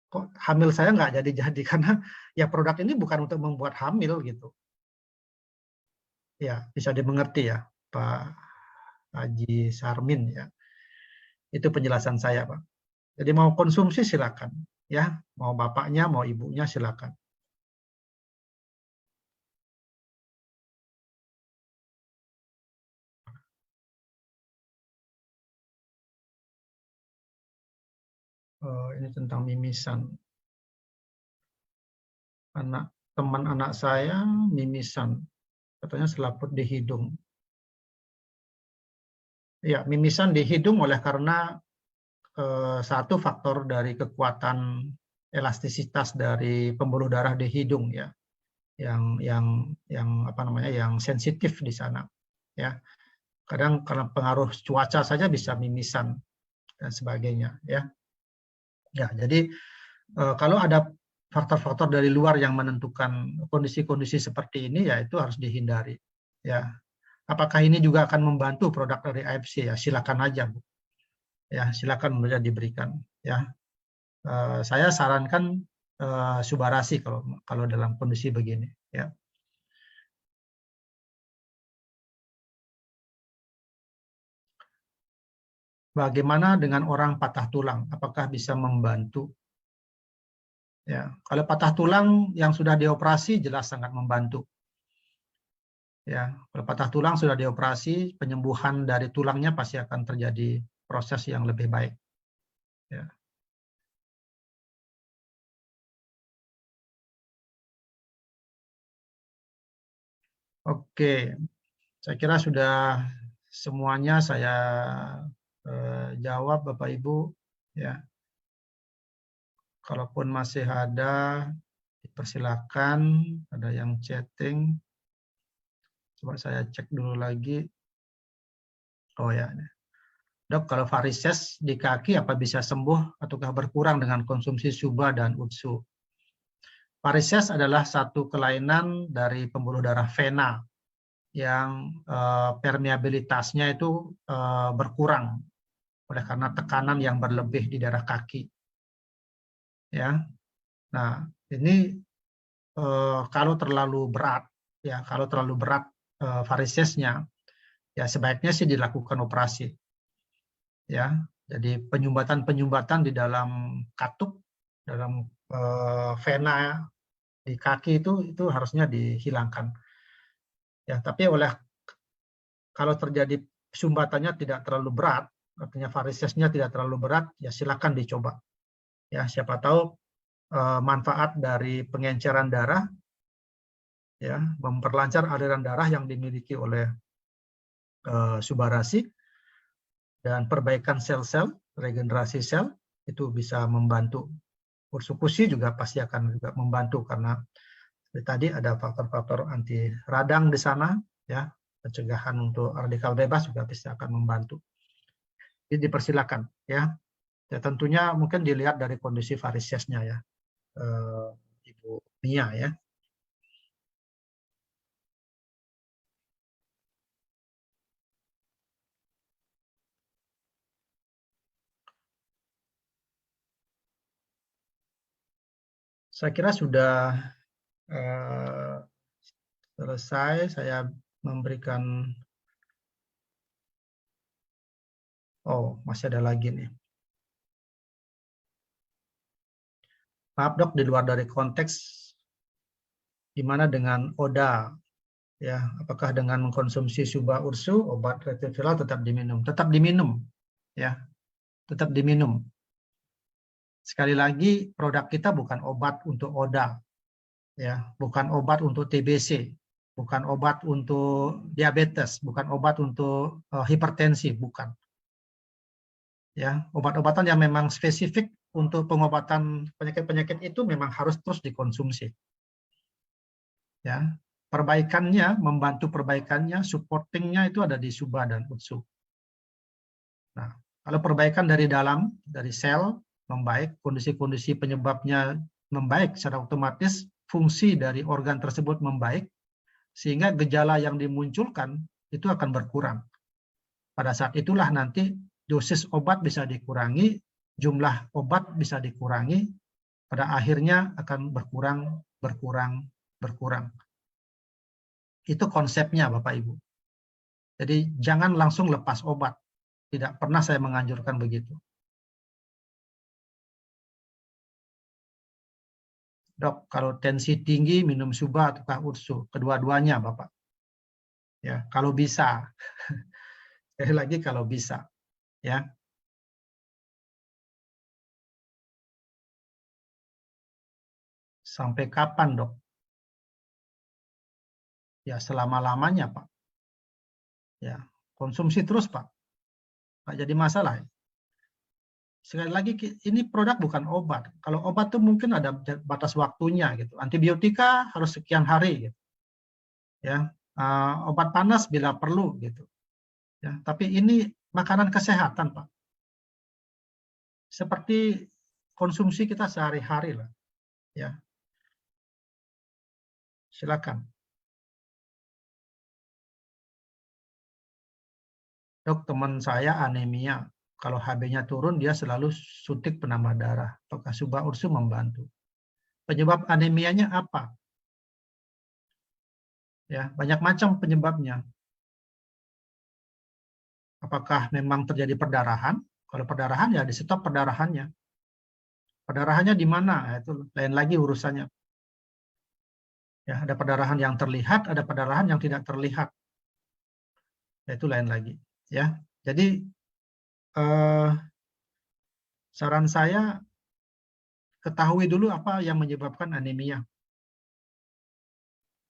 Kok hamil saya nggak jadi-jadi karena ya produk ini bukan untuk membuat hamil gitu. Ya bisa dimengerti ya Pak Haji Sarmin ya. Itu penjelasan saya Pak. Jadi mau konsumsi silakan ya, mau bapaknya mau ibunya silakan. Ini tentang mimisan. Teman anak saya mimisan, katanya selaput di hidung. Ya, mimisan di hidung oleh karena satu faktor dari kekuatan elastisitas dari pembuluh darah di hidung ya, yang apa namanya, yang sensitif di sana. Ya, kadang karena pengaruh cuaca saja bisa mimisan dan sebagainya. Ya, ya jadi kalau ada faktor-faktor dari luar yang menentukan kondisi-kondisi seperti ini, ya itu harus dihindari. Ya, apakah ini juga akan membantu produk dari AFC? Ya, silakan aja, Bu. Ya, silakan saja diberikan. Ya, saya sarankan Subarasi kalau dalam kondisi begini. Ya. Bagaimana dengan orang patah tulang? Apakah bisa membantu? Ya, kalau patah tulang yang sudah dioperasi jelas sangat membantu. Ya, kalau patah tulang sudah dioperasi, penyembuhan dari tulangnya pasti akan terjadi proses yang lebih baik. Ya. Oke, saya kira sudah semuanya saya jawab, Bapak Ibu. Ya, kalaupun masih ada, dipersilakan. Ada yang chatting. Coba saya cek dulu lagi. Oh ya, Dok, kalau varises di kaki apa bisa sembuh ataukah berkurang dengan konsumsi suba dan utsu? Varises adalah satu kelainan dari pembuluh darah vena yang permeabilitasnya itu berkurang oleh karena tekanan yang berlebih di daerah kaki. Ya, nah ini kalau terlalu berat, ya kalau terlalu berat varisesnya, ya sebaiknya sih dilakukan operasi. Ya, jadi penyumbatan-penyumbatan di dalam katup, dalam vena di kaki itu harusnya dihilangkan. Ya, tapi kalau terjadi sumbatannya tidak terlalu berat, artinya varisesnya tidak terlalu berat, ya silakan dicoba. Ya, siapa tahu manfaat dari pengenceran darah, ya, memperlancar aliran darah yang dimiliki oleh Subarasi dan perbaikan sel-sel, regenerasi sel itu bisa membantu. Ursukusi juga pasti akan juga membantu karena tadi ada faktor-faktor anti radang di sana, ya, pencegahan untuk radikal bebas juga bisa akan membantu. Jadi dipersilakan, ya. Ya tentunya mungkin dilihat dari kondisi varisesnya ya, Ibu Mia ya. Saya kira sudah selesai. Saya memberikan, oh masih ada lagi nih. Maaf dok, di luar dari konteks, gimana dengan ODA? Ya, apakah dengan mengkonsumsi Subah Ursu, obat retroviral tetap diminum? Tetap diminum, ya, tetap diminum. Sekali lagi, produk kita bukan obat untuk ODA, ya, bukan obat untuk TBC, bukan obat untuk diabetes, bukan obat untuk hipertensi, bukan. Ya, obat-obatan yang memang spesifik untuk pengobatan penyakit-penyakit itu memang harus terus dikonsumsi. Ya, perbaikannya, membantu perbaikannya, supportingnya itu ada di Subah dan Utsu. Nah, kalau perbaikan dari dalam, dari sel membaik, kondisi-kondisi penyebabnya membaik secara otomatis, fungsi dari organ tersebut membaik, sehingga gejala yang dimunculkan itu akan berkurang. Pada saat itulah nanti dosis obat bisa dikurangi, jumlah obat bisa dikurangi, pada akhirnya akan berkurang, berkurang, berkurang. Itu konsepnya Bapak Ibu. Jadi jangan langsung lepas obat. Tidak pernah saya menganjurkan begitu. Dok, kalau tensi tinggi minum Subah ataukah Ursu? Kedua-duanya Bapak. Ya, kalau bisa. Sekali lagi kalau bisa. Ya. Sampai kapan, Dok? Ya, selama-lamanya, Pak. Ya, konsumsi terus, Pak. Nggak jadi masalah. Sekali lagi, ini produk bukan obat. Kalau obat tuh mungkin ada batas waktunya gitu. Antibiotika harus sekian hari gitu. Ya, obat panas bila perlu gitu. Ya, tapi ini makanan kesehatan, Pak. Seperti konsumsi kita sehari-hari lah. Ya. Silakan. Dok, teman saya anemia. Kalau HB-nya turun, dia selalu suntik penambah darah. Apakah Subah Ursu membantu? Penyebab anemianya apa? Ya, banyak macam penyebabnya. Apakah memang terjadi perdarahan? Kalau perdarahan ya di stop perdarahannya. Perdarahannya di mana? Nah, itu lain lagi urusannya. Ya, ada perdarahan yang terlihat, ada perdarahan yang tidak terlihat. Ya, itu lain lagi. Ya, jadi saran saya ketahui dulu apa yang menyebabkan anemia.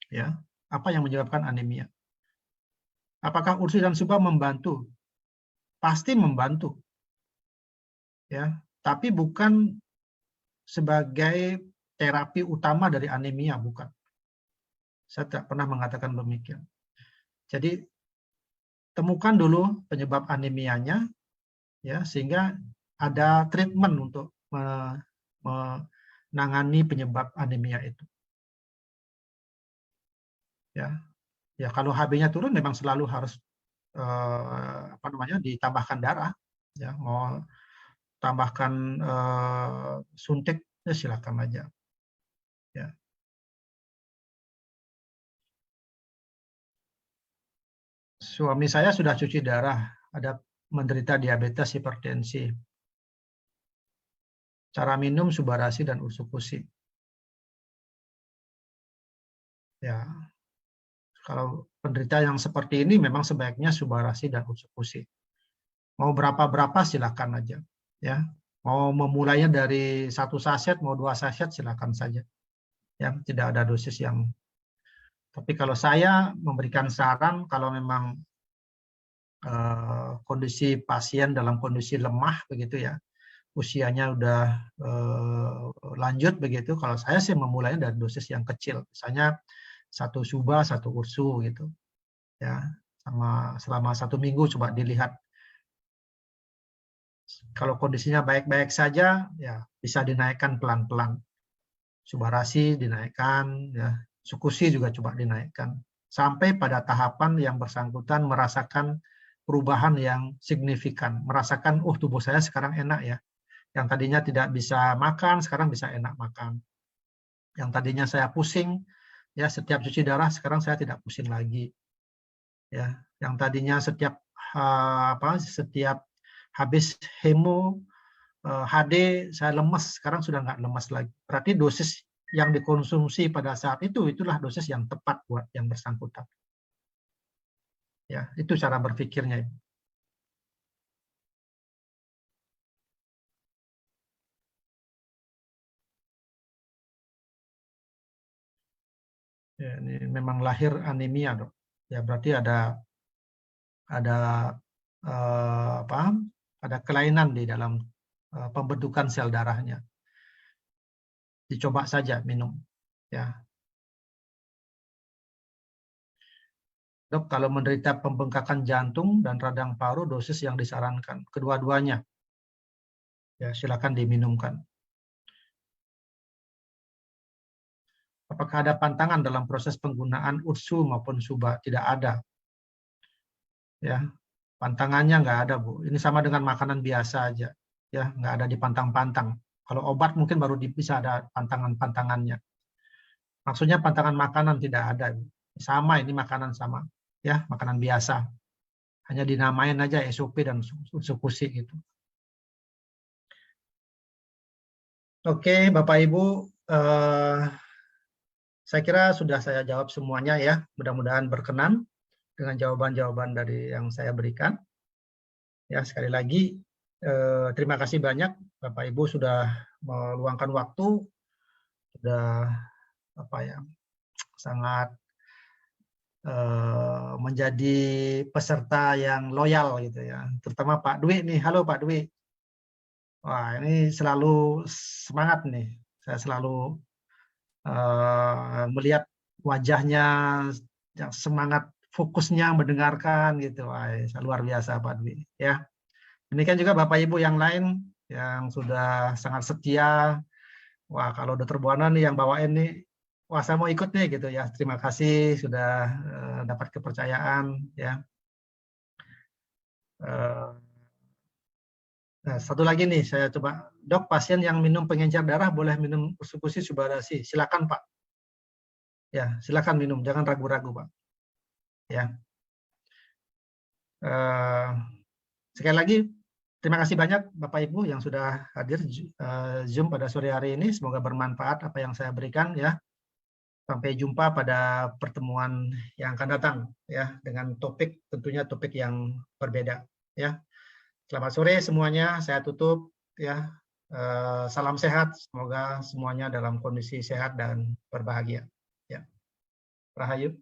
Ya, apa yang menyebabkan anemia? Apakah Ursu dan Subah membantu? Pasti membantu. Ya, tapi bukan sebagai terapi utama dari anemia, bukan. Saya tidak pernah mengatakan demikian. Jadi temukan dulu penyebab anemianya, ya, sehingga ada treatment untuk menangani penyebab anemia itu. Ya, ya kalau HB-nya turun memang selalu harus ditambahkan darah. Ya, mau tambahkan suntik, ya silakan aja. Ya. Suami saya sudah cuci darah, ada menderita diabetes, hipertensi. Cara minum Subarasi dan Ursukusi. Ya, kalau penderita yang seperti ini memang sebaiknya Subarasi dan Ursukusi. Mau berapa silakan aja. Ya, mau memulainya dari 1 saset, mau 2 saset silakan saja. Ya, tidak ada dosis yang. Tapi kalau saya memberikan saran kalau memang kondisi pasien dalam kondisi lemah begitu ya, usianya udah lanjut begitu, kalau saya sih memulainya dari dosis yang kecil, misalnya 1 Subah, 1 Ursu gitu ya, selama 1 minggu coba dilihat. Kalau kondisinya baik-baik saja ya bisa dinaikkan pelan-pelan. Subarasi dinaikkan ya, Sukusi juga coba dinaikkan sampai pada tahapan yang bersangkutan merasakan perubahan yang signifikan, merasakan tubuh saya sekarang enak ya. Yang tadinya tidak bisa makan, sekarang bisa enak makan. Yang tadinya saya pusing, ya setiap cuci darah, sekarang saya tidak pusing lagi. Ya, yang tadinya setiap habis hemo HD saya lemes, sekarang sudah nggak lemes lagi. Berarti dosis yang dikonsumsi pada saat itu itulah dosis yang tepat buat yang bersangkutan. Ya, itu cara berpikirnya. Ya, ini memang lahir anemia, Dok. Ya, berarti ada apa? Ada kelainan di dalam pembentukan sel darahnya. Dicoba saja minum, ya. Dok, kalau menderita pembengkakan jantung dan radang paru, dosis yang disarankan kedua-duanya, ya silakan diminumkan. Apakah ada pantangan dalam proses penggunaan URSU maupun SUBA? Tidak ada. Ya, pantangannya nggak ada, Bu. Ini sama dengan makanan biasa aja, ya nggak ada dipantang-pantang. Kalau obat mungkin baru bisa ada pantangan-pantangannya. Maksudnya pantangan makanan tidak ada. Sama ini makanan sama, ya makanan biasa. Hanya dinamain aja SOP dan eksekusi gitu. Oke, Bapak Ibu, saya kira sudah saya jawab semuanya ya. Mudah-mudahan berkenan dengan jawaban-jawaban dari yang saya berikan. Ya, sekali lagi terima kasih banyak Bapak Ibu sudah meluangkan waktu, sudah apa ya, sangat menjadi peserta yang loyal gitu ya. Terutama Pak Dwi nih. Halo Pak Dwi. Wah, ini selalu semangat nih. Saya selalu melihat wajahnya yang semangat, fokusnya mendengarkan gitu. Wah, luar biasa Pak Dwi ya. Demikian juga Bapak Ibu yang lain yang sudah sangat setia. Wah, kalau Dokter Buana nih yang bawain nih, wah saya mau ikut nih gitu ya. Terima kasih sudah dapat kepercayaan ya. Nah, satu lagi nih saya coba, Dok, pasien yang minum pengencer darah boleh minum persekusi subadasi. Silakan Pak. Ya, silakan minum, jangan ragu-ragu Pak. Ya. Sekali lagi terima kasih banyak Bapak Ibu yang sudah hadir Zoom pada sore hari ini. Semoga bermanfaat apa yang saya berikan ya. Sampai jumpa pada pertemuan yang akan datang ya, dengan topik, tentunya topik yang berbeda ya. Selamat sore semuanya, saya tutup ya. Salam sehat, semoga semuanya dalam kondisi sehat dan berbahagia ya. Rahayu.